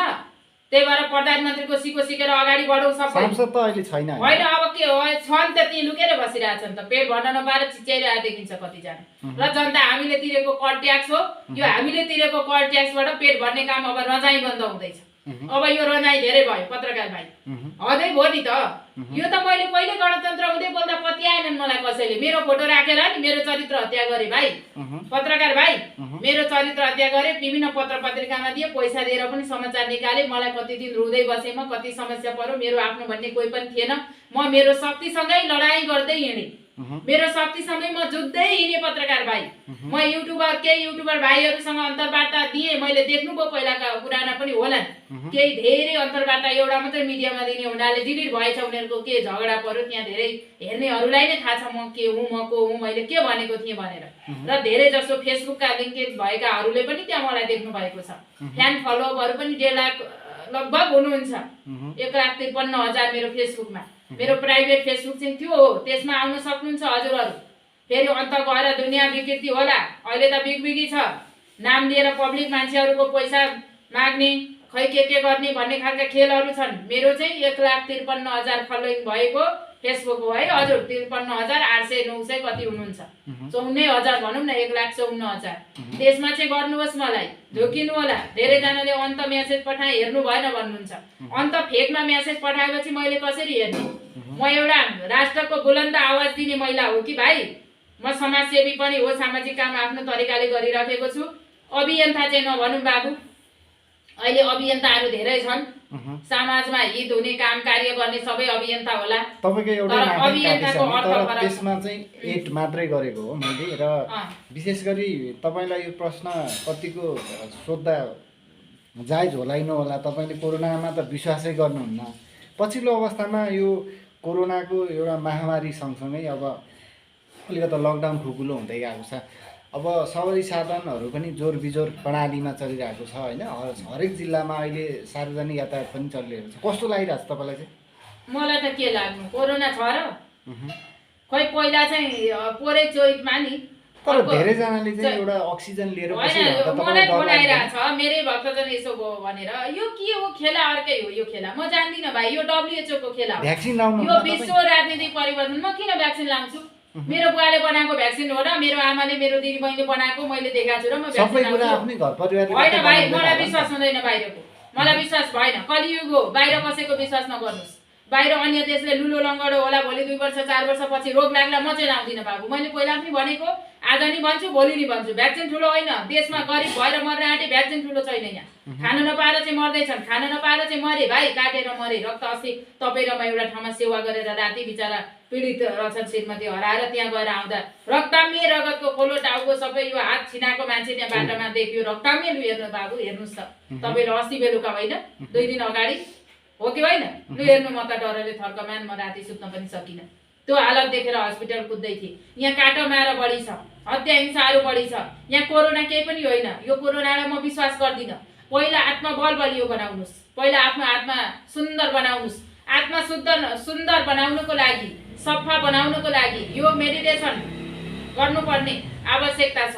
त्यही भएर प्रधानमन्त्रीको सिको सिकेर अगाडि बढौँ सबै। सांसद त अहिले छैन होइन, अब के हो, छन् त ती लुकेर बसिरहेछन् त। पेट भर्न नपाएर चिच्याइरहेको देखिन्छ कतिजना। र जनता हामीले तिरेको कर ट्याक्स हो। यो हामीले तिरेको कर ट्याक्सबाट पेट भर्ने काम अब रजाइ बन्द हुँदैछ। अब यो रजाइ धेरै भयो पत्रकार भाइ, हदै भयो नि त। यो त मैले कहिले गणतन्त्र हुँदै बोल्दा पत्याएनन् मलाई कसैले। मेरो फोटो राखेर नि मेरो चरित्र हत्या गरे भाइ। पत्रकार भाइ, मेरो चरित्र हत्या गरे, विभिन्न पत्र पत्रिकामा दिए, पैसा दिएर पनि समाचार निकाले। मलाई कति दिन रुँदै बसेँ, म कति समस्या पर्यो, मेरो आफ्नो भन्ने कोही पनि थिएन। म मेरो शक्तिसँगै लडाइँ गर्दै हिँडेँ, मेरो शक्तिसँगै म जुझ्दै हिँडेँ पत्रकार भाइ। म केही युट्युबर भाइहरूसँग अन्तर्वार्ता दिएँ। मैले देख्नुभयो पहिलाका पुराना पनि होलान्, केही धेरै अन्तर्वार्ता एउटा मात्रै मिडियामा दिने हुनाले डिलिट भएछ। उनीहरूको के झगडा पर्यो, त्यहाँ धेरै हेर्नेहरूलाई नै थाहा छ म के हुँ, म को हुँ, मैले के भनेको थिएँ भनेर। र धेरै जसो फेसबुकका लिङ्केज भएकाहरूले पनि त्यहाँ मलाई देख्नु भएको छ। फ्यान फलोअपहरू पनि 1.5 लाख लगभग हुनुहुन्छ। 1,53,000 मेरो फेसबुकमा। मेरो प्राइभेट फेसबुक चाहिँ त्यो हो, त्यसमा आउन सक्नुहुन्छ हजुरहरू। फेरि अन्त गएर दुनियाँ विकृति होला। अहिले त बिगबिगी छ, नाम लिएर पब्लिक मान्छेहरूको पैसा माग्ने, खै के गर्ने भन्ने खालका खेलहरू छन्। मेरो चाहिँ 1,53,000 फलोइङ भएको फेसबुक हो है हजुर। 53,800-900 कति हुनुहुन्छ, 54,000 भनौँ न, 1,54,000। त्यसमा चाहिँ गर्नुहोस्, मलाई झुकिनु होला। धेरैजनाले अन्त मेसेज पठाए, हेर्नु भएन भन्नुहुन्छ। अन्त फेकमा मेसेज पठाएपछि मैले कसरी हेर्ने? म एउटा राष्ट्रको बुलन्द आवाज दिने महिला हो कि भाइ। म समाजसेवी पनि हो, सामाजिक काम आफ्नो तरिकाले गरिराखेको छु। अभियन्ता चाहिँ नभनौँ बाबु, अहिले अभियन्ताहरू धेरै छन्। समाजमा हित हुने काम कार्य गर्ने सबै अभियन्ता होला। तपाईको एउटा त्यसमा चाहिँ 8 मात्रै गरेको हो मैले। र विशेष गरी तपाईलाई यो प्रश्न कतिको सोध्दा जायज होला कि नहोला, तपाईँले कोरोनामा त विश्वासै गर्नुहुन्न। पछिल्लो अवस्थामा यो कोरोनाको एउटा महामारी सँगसँगै अब अलिकति लकडाउन ठुलो हुँदै गएको छ। अब सवारी साधनहरू पनि जोर बिजोर प्रणालीमा चलिरहेको छ होइन। हरेक जिल्लामा अहिले सार्वजनिक यातायात पनि चलिरहेको छ। कस्तो लागिरहेको छ तपाईँलाई चाहिँ? मलाई त के लाग्नु, कोरोना छ र खोइ पहिला चाहिँ पोरै चोइटमा नि तर धेरैजनाले चाहिँ एउटा अक्सिजन लिएर बसिरहेको त मलाई बोलाइरहेछ। मेरै भक्तजन यसो भयो भनेर यो के हो खेला, अर्कै हो यो खेला। म जान्दिनँ भाइ, यो WHO को खेला हो, भ्याक्सिन लाउनु यो विश्व राजनीतिक परिवर्तन। म किन भ्याक्सिन लाउँछु? मेरो बुवाले बनाएको भ्याक्सिन हो र मेरो आमाले मेरो दिदी बहिनीले बनाएको मैले देखाएको छु र म सबै भ्याक्सिन कुरा लाउँछु। आफ्नै घर परिवारले होइन भाइ, मलाई विश्वास हुँदैन बाहिरको, मलाई विश्वास भएन। कलियुग हो, बाहिर कसैको विश्वास नगर्नुहोस्। बाहिर अन्य देशले लुलो लङ्गडो होला, भोलि 2 वर्ष 4 वर्षपछि रोग लाग्ला, म चाहिँ लाउँदिनँ बाबु। मैले पहिला पनि भनेको, आज नि भन्छु, भोलि नि भन्छु। भ्याक्सिन ठुलो होइन, देशमा गरिब भएर मर्न आँटे, भ्याक्सिन ठुलो छैन। यहाँ खान नपाएर चाहिँ मर्दैछन्, खान नपाएर चाहिँ मरे भाइ, काटेर मरे। रक्त अस्ति तपाईँ र म एउटा ठाउँमा सेवा गरेर राति बिचरा पीडित रहेछन्, श्रीमती हराएर त्यहाँ गएर आउँदा रक्तामी रगतको खोलो टाउको सबै यो हात छिनाएको मान्छे त्यहाँ बाटोमा देख्यो। रक्तामी लु हेर्नु बाबु, हेर्नुहोस् त तपाईँले अस्ति बेलुका होइन 2 दिन अगाडि हो कि होइन, लु हेर्नु। म त डरले थर्कमान, म राति सुत्न पनि सकिनँ। त्यो हालत देखेर हस्पिटल कुद्दै थिएँ। यहाँ काटोमारा बढी छ, हत्या हिंसाहरू बढी छ। यहाँ कोरोना केही पनि होइन। यो कोरोनालाई म विश्वास गर्दिनँ। पहिला आत्मा बलियो बनाउनुहोस्, पहिला आफ्नो आत्मा सुन्दर बनाउनुहोस्। आत्मा सुन्दर बनाउनको लागि, सफा बनाउनको लागि यो मेडिटेसन गर्नुपर्ने आवश्यकता छ।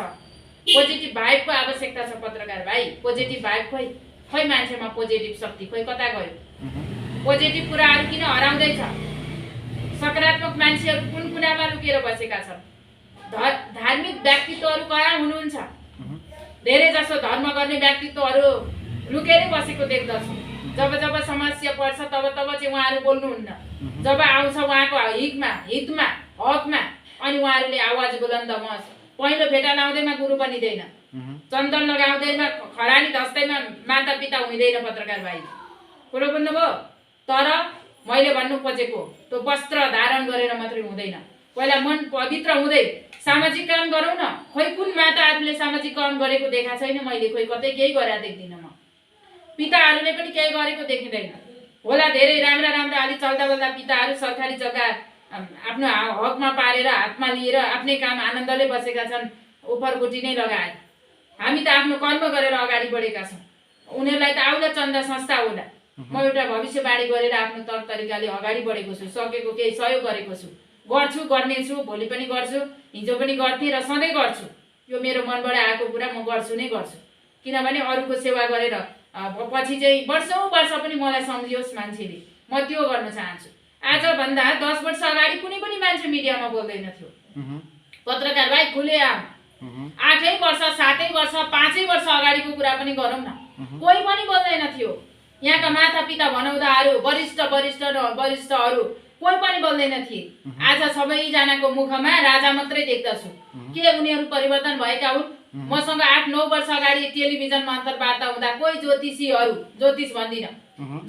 पोजिटिभ भाइबको आवश्यकता छ पत्रकार भाइ। पोजिटिभ भाइब खोइ मान्छेमा पोजिटिभ शक्ति खोइ कता गयो? पोजिटिभ कुराहरू किन हराउँदैछ? सकारात्मक मान्छेहरू कुन कुरामा लुकेर बसेका छन्? धार्मिक व्यक्तित्वहरू कहाँ हुनुहुन्छ? धेरै जसो धर्म गर्ने व्यक्तित्वहरू लुकेरै बसेको देख्दछु। जब समस्या पर्छ तब चाहिँ उहाँहरू बोल्नुहुन्न। जब आउँछ उहाँको हितमा हकमा, अनि उहाँहरूले आवाज बुलन्द म पहिलो भेटा लाउँदैमा गुरु बनिँदैन, चन्दन लगाउँदैमा खरानी धस्दैमा माता पिता हुँदैन पत्रकार भाइ। कुरो बुझ्नुभयो? तर मैले भन्नु खोजेको त्यो वस्त्र धारण गरेर मात्रै हुँदैन। पहिला मन पवित्र हुँदै सामाजिक काम गरौँ न। खोइ कुन माताहरूले सामाजिक काम गरेको देखा छैन मैले। खोइ कतै केही गरेर देख्दिनँ म। पिताहरूले पनि केही गरेको देखिँदैन होला। धेरै राम्रा अलि चल्दा बल्दा पिताहरू सरकारी जग्गा आफ्नो हकमा पारेर हातमा लिएर आफ्नै काम आनन्दले बसेका छन्, उपरगुटी नै लगाए। हामी त आफ्नो कर्म गरेर अगाडि बढेका छौँ। उनीहरूलाई त आउला चन्दा संस्था होला। म एउटा भविष्यवाणी गरेर आफ्नो तरिकाले अगाडि बढेको छु। सकेको केही सहयोग गरेको छु, गर्छु, गर्नेछु, भोलि पनि गर्छु, हिजो पनि गर्थेँ र सधैँ गर्छु। यो मेरो मनबाट आएको कुरा म गर्छु नै गर्छु। किनभने अरूको सेवा गरेर पछि चाहिँ वर्ष पनि मलाई सम्झियोस् मान्छेले, म त्यो गर्न चाहन्छु। आजभन्दा 10 वर्ष अगाडि कुनै पनि मान्छे मिडियामा बोल्दैन थियो। पत्रकार भाइ खुलेआम 8 वर्ष 7 वर्ष 5 वर्ष अगाडिको कुरा पनि गरौँ न, कोही पनि बोल्दैन थियो। यहाँका माता पिता भनौदाहरू, वरिष्ठहरू कोही पनि बोल्दैन थिए। आज सबैजनाको मुखमा राजा मात्रै देख्दछु। के उनीहरू परिवर्तन भएका हुन्? मसँग 8-9 वर्ष अगाडि टेलिभिजनमा अन्तर्वार्ता हुँदा कोही ज्योतिषीहरू, ज्योतिष भन्दिनँ,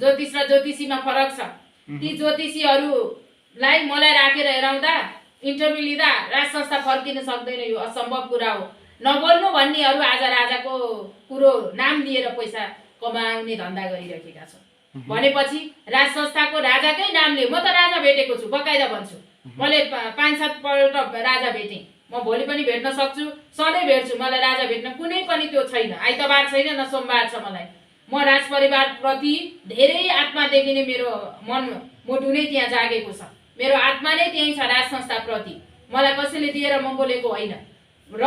ज्योतिष र ज्योतिषीमा फरक छ, ती ज्योतिषीहरूलाई मलाई राखेर हेराउँदा इन्टरभ्यू लिँदा राज संस्था फर्किन सक्दैन, यो असम्भव कुरा हो। नबोल्नु भन्नेहरू आज राजाको कुरो नाम लिएर पैसा कमाउने धन्दा गरिरहेका छन्। भनेपछि राज संस्थाको राजाकै नामले म त राजा भेटेको छु, बकाइदा भन्छु। मैले 5-7 पल्ट राजा भेटेँ। म भोलि पनि भेट्न सक्छु, सधैँ भेट्छु। मलाई राजा भेट्न कुनै पनि त्यो छैन, आइतबार छैन न सोमबार छ मलाई। म राज परिवार प्रति धेरै आत्मादेखि नै मेरो मन मुटु नै त्यहाँ जागेको छ। मेरो आत्मा नै त्यही छ राज संस्था प्रति। मलाई कसैले दिएर म बोलेको होइन र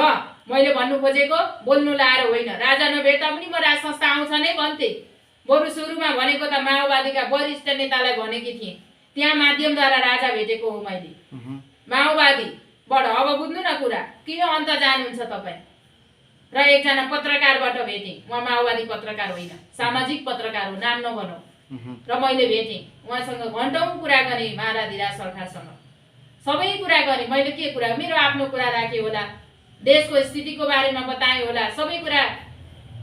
मैले भन्नु खोजेको बोल्नु लाएर होइन। राजा नभेट्दा पनि म राज संस्था आउँछ नै भन्थेँ। बरु सुरुमा भनेको त माओवादीका वरिष्ठ नेतालाई भनेकी थिएँ, त्यहाँ माध्यमद्वारा राजा भेटेको हो मैले। माओवादीबाट अब बुझ्नु न कुरा, किन अन्त जानुहुन्छ तपाईँ? र एकजना पत्रकारबाट भेटेँ। म माओवादी पत्रकार होइन, सामाजिक पत्रकार हो, नाम नभनौँ। र मैले भेटेँ, उहाँसँग घन्टौँ कुरा गरेँ। महाराधिराज सरकारसँग सबै कुरा गरेँ। मैले के कुरा, मेरो आफ्नो कुरा राखेँ होला, देशको स्थितिको बारेमा बताएँ होला। सबै कुरा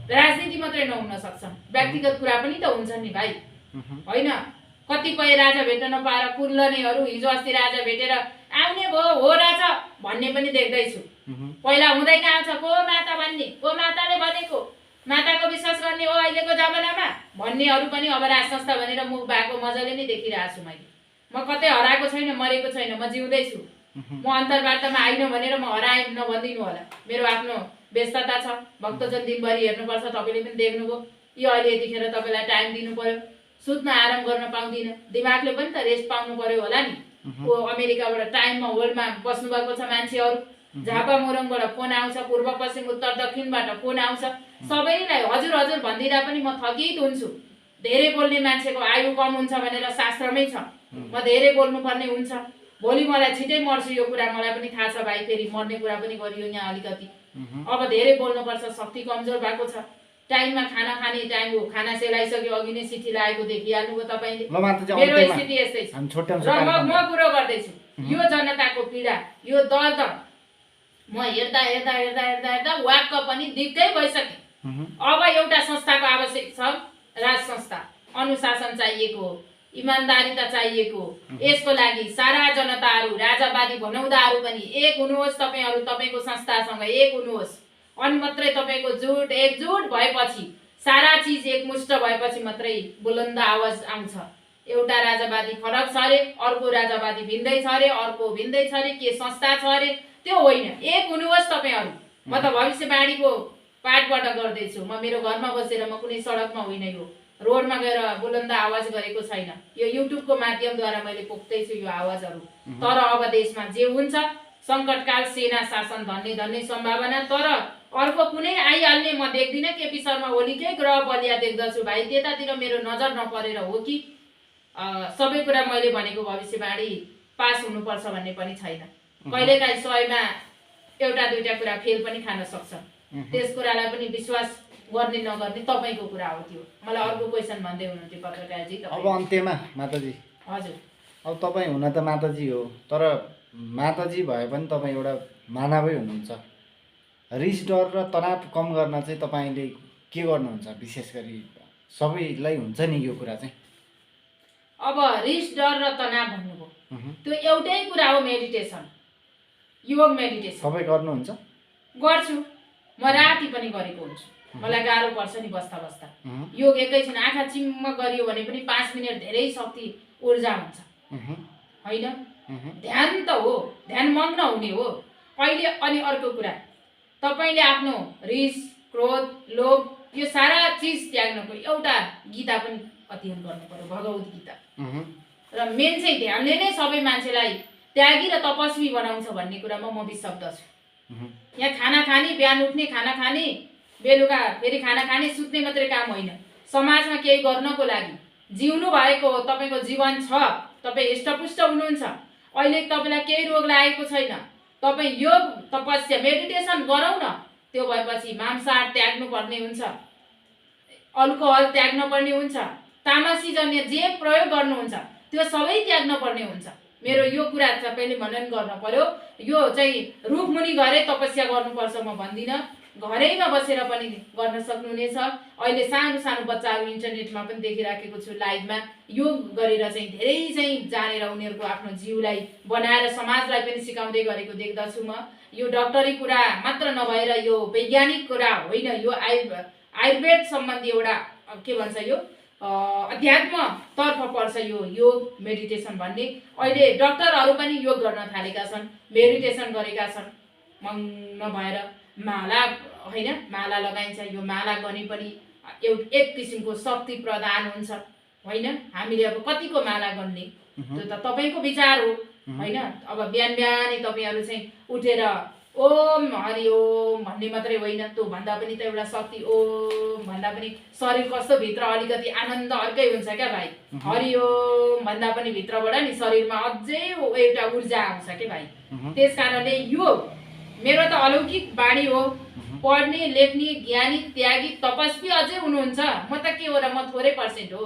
राजनीति मात्रै नहुन सक्छन्, व्यक्तिगत कुरा पनि त हुन्छन् नि भाइ, होइन? कतिपय राजा भेट्न नपाएर कुर्लनेहरू हिजो अस्ति राजा भेटेर आउने भयो, हो राजा भन्ने पनि देख्दैछु। पहिला हुँदैन, आउँछ को माता भन्ने, को माताले भनेको, माताको विश्वास गर्ने हो अहिलेको जमानामा भन्नेहरू पनि अब राज संस्था भनेर मुख भएको मजाले नै देखिरहेको छु मैले। म कतै हराएको छैन, मरेको छैन, म जिउँदै छु। म अन्तर्वार्तामा आइन भनेर म हराएँ नभनिदिनु होला। मेरो आफ्नो व्यस्तता छ, भक्तजन दिनभरि हेर्नुपर्छ, तपाईँले पनि देख्नुभयो। यो अहिले यतिखेर तपाईँलाई टाइम दिनु पर्यो, सुत्न आराम गर्न पाउँदिनँ, दिमागले पनि त रेस्ट पाउनु पर्यो होला नि। अमेरिकाबाट टाइममा होल्डमा बस्नुभएको छ मान्छेहरू, झापा मोरङबाट फोन आउँछ, पूर्व पश्चिम उत्तर दक्षिणबाट फोन आउँछ, सबैलाई हजुर हजुर भन्दिँदा पनि म थकित हुन्छु। धेरै बोल्ने मान्छेको आयु कम हुन्छ भनेर शास्त्रमै छ, म धेरै बोल्नुपर्ने हुन्छ। भोलि मलाई छिटै मर्छु, यो कुरा मलाई पनि थाहा छ भाइ। फेरि मर्ने कुरा पनि गरियो यहाँ अलिकति। अब धेरै बोल्नुपर्छ, शक्ति कमजोर भएको छ। टाइममा खाना खाने टाइम हो, खाना सेलाइसक्यो, अघि नै सिटी लागेको देखिहाल्नुभयो तपाईँले। मेरो स्थिति यस्तै छ र म कुरो गर्दैछु। यो जनताको पीडा, यो दर्द म हेर्दा हेर्दा हेर्दा हेर्दा हेर्दा वाक्क पनि दिक्कै भइसके। अब एउटा संस्थाको आवश्यक छ, राज संस्था। अनुशासन चाहिएको हो, इमान्दारिता चाहिएको हो। यसको लागि सारा जनताहरू, राजावादी भनौदाहरू पनि एक हुनुहोस्। तपाईँहरू तपाईँको संस्थासँग एक हुनुहोस्। अनि मात्रै तपाईँको एकजुट भएपछि, सारा चिज एकमुष्ट भएपछि मात्रै बुलन्द आवाज आउँछ। एउटा राजावादी फरक छ अरे, अर्को राजावादी भिन्दै छ अरे, अर्को भिन्दै छ अरे, के संस्था छ अरे, त्यो होइन। एक हुनुहोस् तपाईँहरू। म त भविष्यवाणीको पाठबाट गर्दैछु। म मेरो घरमा बसेर, म कुनै सडकमा होइन, यो रोडमा गएर बुलन्द आवाज गरेको छैन। यो युट्युबको माध्यमद्वारा मैले पोख्दैछु यो आवाजहरू। तर अब देशमा जे हुन्छ, सङ्कटकाल, सेना शासन धन्ने धन्ने सम्भावना। तर अर्को कुनै आइहाल्ने म देख्दिनँ। केपी शर्मा ओलीकै ग्रह बलिया देख्दछु भाइ। त्यतातिर मेरो नजर नपरेर हो कि सबै कुरा मैले भनेको भविष्यवाणी पास हुनुपर्छ भन्ने पनि छैन। कहिलेकाहीँ 100मा एउटा दुईटा कुरा फेल पनि खान सक्छ। त्यस कुरालाई पनि विश्वास गर्ने नगर्ने तपाईँको कुरा हो। त्यो मलाई अर्को क्वेसन भन्दै हुनुहुन्थ्यो पत्रकारजी। अब अन्त्यमा माताजी, हजुर, अब तपाईँ हुन त माताजी हो, तर माताजी भए पनि तपाईँ एउटा मानवै हुनुहुन्छ। रिस डर र तनाव कम गर्न चाहिँ तपाईँले के गर्नुहुन्छ? विशेष गरी सबैलाई हुन्छ नि यो कुरा चाहिँ। अब रिस डर र तनाव भन्नुभयो, त्यो एउटै कुरा हो, मेडिटेसन, योग मेडिटेसन। सबै गर्नुहुन्छ? गर्छु, म राति पनि गरेको हुन्छु। मलाई गाह्रो पर्छ नि बस्दा बस्दा। योग एकैछिन आँखा चिम्म गरियो भने पनि 5 मिनट धेरै शक्ति ऊर्जा हुन्छ होइन? ध्यान त हो, ध्यान मग्न हुने हो अहिले। अनि अर्को कुरा, तपाईँले आफ्नो रिस, क्रोध, लोभ यो सारा चिज त्याग्नको एउटा गीता पनि अध्ययन गर्नु पर्यो, भगवत गीता। र मेन चाहिँ ध्यानले नै सबै मान्छेलाई त्यागी र तपस्वी बनाउँछ भन्ने कुरामा म विश्वस्त छु। यहाँ खाना खाने, बिहान उठ्ने, खाना खाने, बेलुका फेरि खाना खाने, सुत्ने मात्रै काम होइन। समाजमा केही गर्नको लागि जिउनु भएको हो। तपाईँको जीवन छ, तपाईँ हृष्टपुष्ट हुनुहुन्छ। अहिले तपाईँलाई केही रोग लागेको छैन। तपाईँ योग, तपस्या, मेडिटेसन गरौँ न। त्यो भएपछि मांसाहार त्याग्नु पर्ने हुन्छ, अल्कोहल त्याग्नु पर्ने हुन्छ, तामसीजन्य जे प्रयोग गर्नुहुन्छ त्यो सबै त्याग्नु पर्ने हुन्छ। मेरो यो कुरा तपाईँले मनन गर्न पर्यो। यो चाहिँ रुखमुनि गएर तपस्या गर्नुपर्छ म भन्दिनँ, घरैमा बसेर पनि गर्न सक्नुहुनेछ। अहिले सानो सानो बच्चाहरू इन्टरनेटमा पनि देखिराखेको छु, लाइभमा योग गरेर चाहिँ धेरै चाहिँ जानेर उनीहरूको आफ्नो जीवलाई बनाएर समाजलाई पनि सिकाउँदै गरेको देख्दछु म। यो डक्टरी कुरा मात्र नभएर यो वैज्ञानिक कुरा होइन, यो आयुर्वेद सम्बन्धी एउटा के भन्छ, यो अध्यात्म तर्फ पर्छ यो योग मेडिटेसन भन्ने। अहिले डक्टरहरू पनि योग गर्न थालेका छन्, मेडिटेसन गरेका छन्। मग्न भएर माला होइन, माला लगाइन्छ। यो माला गर्ने पनि एक किसिमको शक्ति प्रदान हुन्छ होइन? हामीले अब कतिको माला गर्ने त्यो त तपाईँको विचार हो होइन? अब बिहान बिहानै तपाईँहरू चाहिँ उठेर ओम हरि ओम भन्ने मात्रै होइन, त्यो भन्दा पनि त एउटा शक्ति, ओम भन्दा पनि शरीर कस्तो भित्र अलिकति आनन्द अर्कै हुन्छ क्या भाइ। हरि ओम भन्दा पनि भित्रबाट नि शरीरमा अझै एउटा ऊर्जा आउँछ के भाइ। त्यस कारणले यो मेरो त अलौकिक बाणी हो। पढ्ने, लेख्ने, ज्ञानी, त्यागी, तपस्वी अझै हुनुहुन्छ। म त के हो र, म थोरै पर्सेन्ट हो।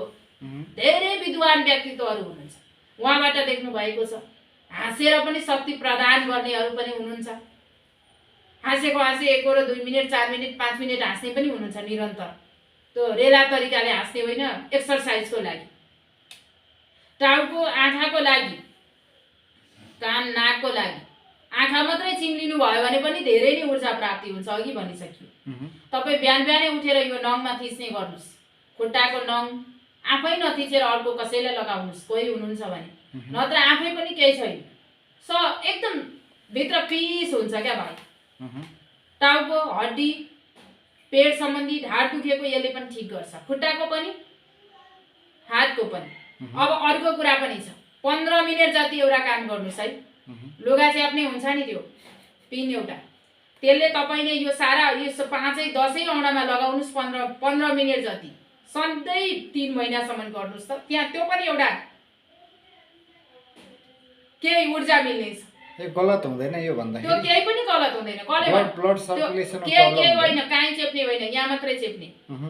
धेरै विद्वान व्यक्तित्वहरू हुनुहुन्छ, उहाँबाट देख्नु भएको छ। हाँसेर पनि शक्ति प्रदान गर्नेहरू पनि हुनुहुन्छ। हाँसेको हाँसे 1 र 2 मिनट, 4 मिनट, 5 मिनट हाँस्ने पनि हुनुहुन्छ निरन्तर। त्यो रेला तरिकाले हाँस्ने होइन, एक्सर्साइजको लागि, टाउको आँखाको लागि, कान नाकको लागि, आँखा मात्रै चिम्लिनु भयो भने पनि धेरै नै ऊर्जा प्राप्ति हुन्छ, अघि भनिसकियो। तपाईँ बिहान बिहानै उठेर यो नङमा थिच्ने गर्नुहोस्, खुट्टाको नङ आफै नथिचेर अर्को कसैलाई लगाउनुहोस् कोही हुनुहुन्छ भने, नत्र आफै पनि केही छैन एकदम भित्र पिस हुन्छ क्या भाइ। टाउको हड्डी पेट सम्बन्धी ढाड दुखेको यसले पनि ठिक गर्छ, खुट्टाको पनि हातको पनि। अब अर्को कुरा पनि छ, 15 मिनट जति एउटा काम गर्नुहोस् है, लुगा च्याप्ने हुन्छ नि त्यो पिन एउटा, त्यसले तपाईँले यो सारा यो 5-10 औँडामा लगाउनुहोस् 15 मिनट जति, सधैँ 3 महिनासम्म गर्नुहोस् त, त्यहाँ त्यो पनि एउटा केही ऊर्जा मिल्नेछ। गलत हुँदैन यो भन्दाखेरि? त्यो केही पनि गलत हुँदैन। ब्लड सर्कुलेसन केही होइन, काहीँ चेप्ने होइन, यहाँ मात्रै चेप्ने।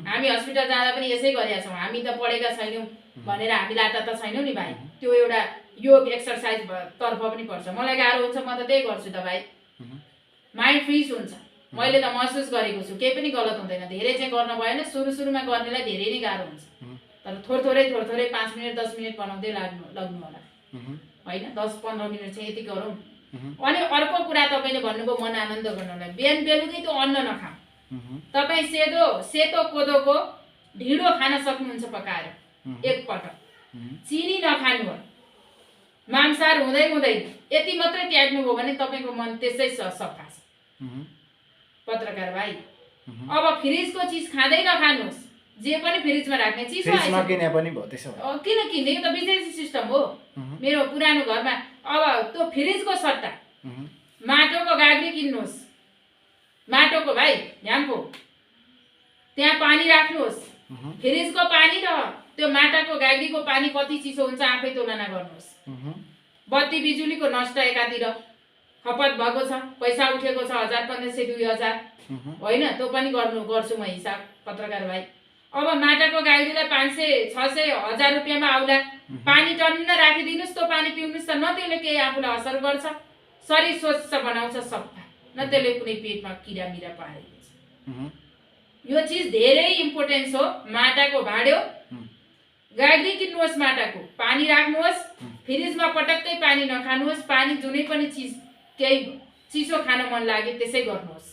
हामी हस्पिटल जाँदा पनि यसै गरेका छौँ, हामी त पढेका छैनौँ भनेर हामी लाटा त छैनौँ नि भाइ। त्यो एउटा योग एक्सर्साइज तर्फ पनि पर्छ। मलाई गाह्रो हुन्छ म त त्यही गर्छु त भाइ, माइन्ड फ्रेस हुन्छ। मैले त महसुस गरेको छु, केही पनि गलत हुँदैन। धेरै चाहिँ गर्न भएन, सुरुमा गर्नेलाई धेरै नै गाह्रो हुन्छ, तर थोरै 5 मिनट 10 मिनट बनाउँदै लाग्नु होला होइन, 10-15 मिनट चाहिँ यति गरौँ। अनि अर्को कुरा तपाईँले भन्नुभयो मन आनन्द गर्नलाई, बिहान बेलुकै त्यो अन्न नखाऊ। तपाईँ सेतो कोदोको ढिँडो खान सक्नुहुन्छ पकाएर एकपटक, चिनी नखानु हो, मांसाहार हुँदैन, यति मात्रै त्याग्नुभयो भने तपाईँको मन त्यसै सफा छ पत्रकार भाइ। अब फ्रिजको चिज खाँदै नखानुहोस्, जे पनि फ्रिजमा राख्ने चिसो नकिने पनि भयो त्यसो भए। किन किन्ने, यो त विदेशी सिस्टम हो। मेरो पुरानो घरमा अब त्यो फ्रिजको सट्टा माटोको गाग्री किन्नुहोस्, माटोको भाइ ध्यानको, त्यहाँ पानी राख्नुहोस्, फ्रिजको पानी र त्यो माटाको गाग्रीको पानी कति चिसो हुन्छ आफै तुलना गर्नुहोस्। बत्ती बिजुलीको नष्ट एकातिर खपत भएको छ, पैसा उठेको छ 1500-2000 होइन, त्यो पनि गर्छु म हिसाब पत्रकार भाइ। अब माटाको गाग्रीलाई 500-600-1000 रुपियाँमा आउला, पानी टन्न राखिदिनुहोस्, त्यो पानी पिउनुहोस् त, न त्यसले केही आफूलाई असर गर्छ, शरीर स्वच्छ बनाउँछ सफा, न त्यसले कुनै पेटमा किरा मिरा पारेको छ। यो चिज धेरै इम्पोर्टेन्स हो। माटाको भाँडो गाग्री किन्नुहोस्, माटाको पानी राख्नुहोस्, फ्रिजमा पटक्कै पानी नखानुहोस्, पानी जुनै पनि चिज केही चिसो खान मन लाग्यो त्यसै गर्नुहोस्।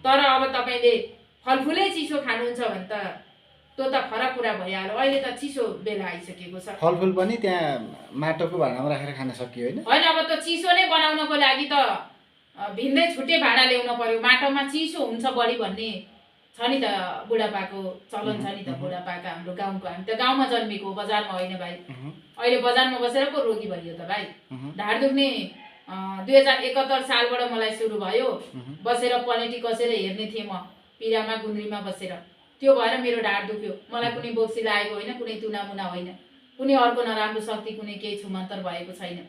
तर अब तपाईँले फलफुलै चिसो खानुहुन्छ भने त त्यो त फरक कुरा भइहाल्यो। अहिले त चिसो बेला आइसकेको छ, फलफुल पनि त्यहाँ माटोको भाँडामा राखेर खान सकियो होइन? होइन, अब त चिसो नै बनाउनको लागि त भिन्दै छुट्टै भाँडा ल्याउन पर्यो। माटोमा चिसो हुन्छ बढी भन्ने छ नि त, बुढापाको चलन छ नि त, बुढापाका हाम्रो गाउँको, हामी त गाउँमा जन्मेको, बजारमा होइन भाइ। अहिले बजारमा बसेर पो रोगी भइयो त भाइ। ढाड दुख्ने 2071 सालबाट मलाई सुरु भयो, बसेर पलेटी कसेर हेर्ने थिएँ म पिरामा गुन्द्रीमा बसेर, त्यो भएर मेरो ढाड दुख्यो। मलाई कुनै बोक्सी लागेको होइन, कुनै तुनामुना होइन, कुनै अर्को नराम्रो शक्ति कुनै केही छुमन्तर भएको छैन।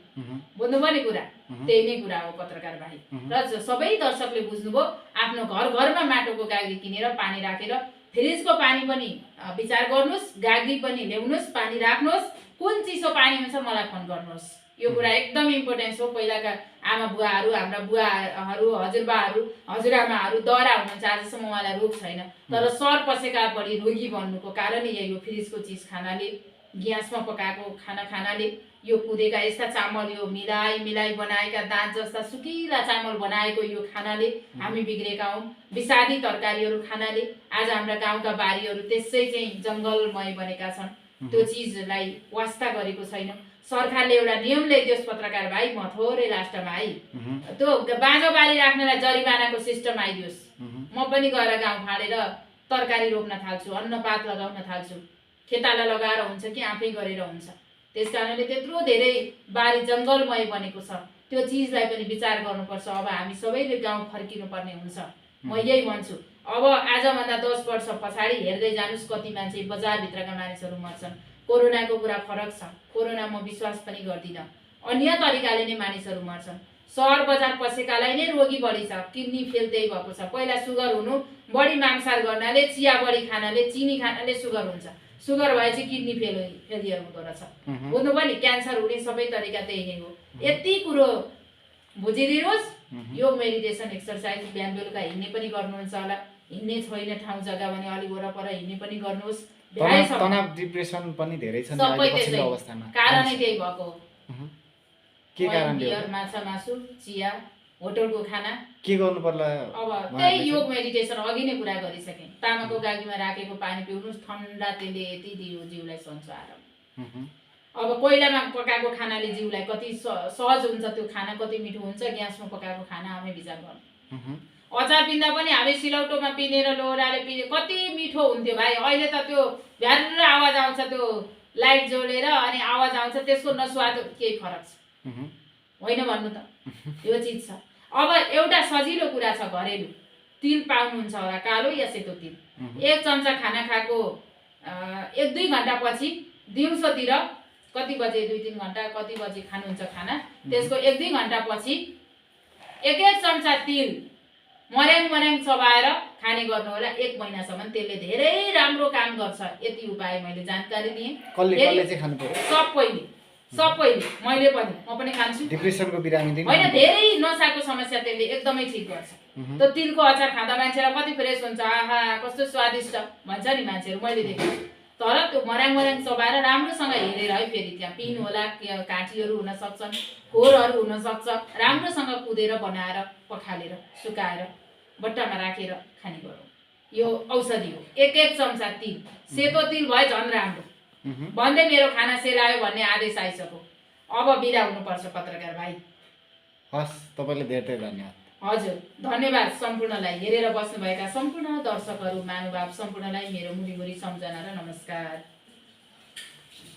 बुझ्नुभयो नि कुरा, त्यही नै कुरा हो पत्रकार भाइ। र सबै दर्शकले बुझ्नुभयो, आफ्नो घरमा माटोको गाग्री किनेर पानी राखेर, फ्रिजको पानी पनि विचार गर्नुहोस्, गाग्री पनि ल्याउनुहोस्, पानी राख्नुहोस्, कुन चिसो पानी हुन्छ मलाई फोन गर्नुहोस्। यो कुरा एकदम इम्पोर्टेन्स हो। पहिलाका आमा बुवाहरू, हाम्रा बुवाहरू, हजुरबाहरू, हजुरआमाहरू दहरा हुनुहुन्छ, आजसम्म उहाँलाई रोग छैन, तर सर पसेका बढी रोगी बन्नुको कारण यही हो। फ्रिजको चिज खानाले, ग्यासमा पकाएको खाना खानाले, यो कुदेका यस्ता चामल, यो मिलाइ बनाएका दाँत जस्ता सुकिला चामल बनाएको यो खानाले हामी बिग्रेका हौँ। विषादी तरकारीहरू खानाले आज हाम्रा गाउँका बारीहरू त्यसै चाहिँ जङ्गलमय बनेका छन्, त्यो चिजलाई वास्ता गरेको छैन। सरकारले एउटा नियम ल्याइदियोस् पत्रकार भाइ, म थोरै लास्टमा है, त्यो बाँझो बारी राख्नलाई जरिवानाको सिस्टम आइदियोस्। म पनि गएर गाउँ फाँडेर तरकारी रोप्न थाल्छु, अन्नपात लगाउन थाल्छु, खेताला लगाएर हुन्छ कि आफै गरेर हुन्छ। त्यस कारणले त्यत्रो धेरै बारी जङ्गलमय बनेको छ, त्यो चिजलाई पनि विचार गर्नुपर्छ। अब हामी सबैले गाउँ फर्किनुपर्ने हुन्छ, म यही भन्छु। अब आजभन्दा 10 वर्ष पछाडि हेर्दै जानुहोस् कति मान्छे बजारभित्रका मानिसहरू मर्छन्। कोरोनाको कुरा फरक छ, कोरोना म विश्वास पनि गर्दिनँ, अन्य तरिकाले नै मानिसहरू मर्छन्। सहर बजार पसेकालाई नै रोगी बढी छ, किडनी फेल त्यही भएको छ। पहिला सुगर हुनु, बढी मांसाहार गर्नाले, चिया बढी खानाले, चिनी खानाले सुगर हुन्छ, सुगर भएपछि किडनी फेलियर हुँदो रहेछ। बुझ्नुभयो नि, क्यान्सर हुने सबै तरिका त्यही नै हो। यति कुरो बुझिदिनुहोस्। योग मेडिटेसन एक्सर्साइज बिहान बेलुका हिँड्ने पनि गर्नुहुन्छ होला, हिँड्ने छैन ठाउँ जग्गा भने अलि वरपर हिँड्ने पनि गर्नुहोस्। तनाव डिप्रेसन पनि धेरै छ नि पछिल्लो अवस्थामा, कारणै त्यही भएको हो। के कारणले? माछा मासु, चिया, होटलको खाना के गर्नु पर्ला? अब त्यही योग मेडिटेसन अघि नै कुरा गरिसकेँ। तामाको गागीमा राखेको पानी पिउनुहोस्, ठन्डा त्यसले यति दियो जिउलाई सन्चो आराम। अब कोइलामा पकाएको खानाले जिउलाई कति सहज हुन्छ, त्यो खाना कति मिठो हुन्छ, ग्यासमा पकाएको खाना हामी विचार गर्नु। अचार पिन्दा पनि हामी सिलौटोमा पिनेर लोहोराले पिने कति मिठो हुन्थ्यो भाइ। अहिले त त्यो भ्यार आवाज आउँछ, त्यो लाइट जोडेर अनि आवाज आउँछ, त्यसको न स्वाद केही फरक छ होइन भन्नु त। यो चिज छ। अब एउटा सजिलो कुरा छ घरेलु, तिल पाउनुहुन्छ होला, कालो या सेतो तिल। 1 चम्चा खाना खाएको 1-2 घन्टा पछि दिउँसोतिर, कति बजे 2-3 घन्टा कति बजे खानुहुन्छ खाना, त्यसको 1-2 घन्टा पछि 1 चम्चा तिल मर्याङ चबाएर खाने गर्नु होला। 1 महिनासम्म त्यसले धेरै राम्रो काम गर्छ। यति उपाय मैले जानकारी दिएँ। कसले चाहिँ खानु पर्यो? सबैले मैले पनि, म पनि खान्छु। डिप्रेसनको बिरामी दिन होइन, धेरै नसाको समस्या त्यसले एकदमै ठिक गर्छ। त्यो तिलको अचार खाँदा मान्छेलाई कति फ्रेस हुन्छ, आहा कस्तो स्वादिष्ट भन्छ नि मान्छेहरू, मैले देखेँ। तर त्यो मर्याङ चबाएर राम्रोसँग हेरेर है, फेरि त्यहाँ पिन होला, काँटीहरू हुन सक्छन्, खोरहरू हुन सक्छ, राम्रोसँग कुदेर बनाएर पखालेर सुकाएर बट्टामा राखेर खाने गरौँ। यो औषधि हो। 1 चम्चा तिल, सेतो तिल भए झन् राम्रो भन्दै मेरो खाना सेलायो भन्ने आदेश आइसक्यो। अब बिदा हुनुपर्छ पत्रकार भाइ। हस्, तपाईँले धेरै धन्यवाद। हजुर, धन्यवाद सम्पूर्णलाई, हेरेर बस्नुभएका सम्पूर्ण दर्शकहरू, महानुभाव सम्पूर्णलाई मेरो मुरीमुरी सम्झना र नमस्कार।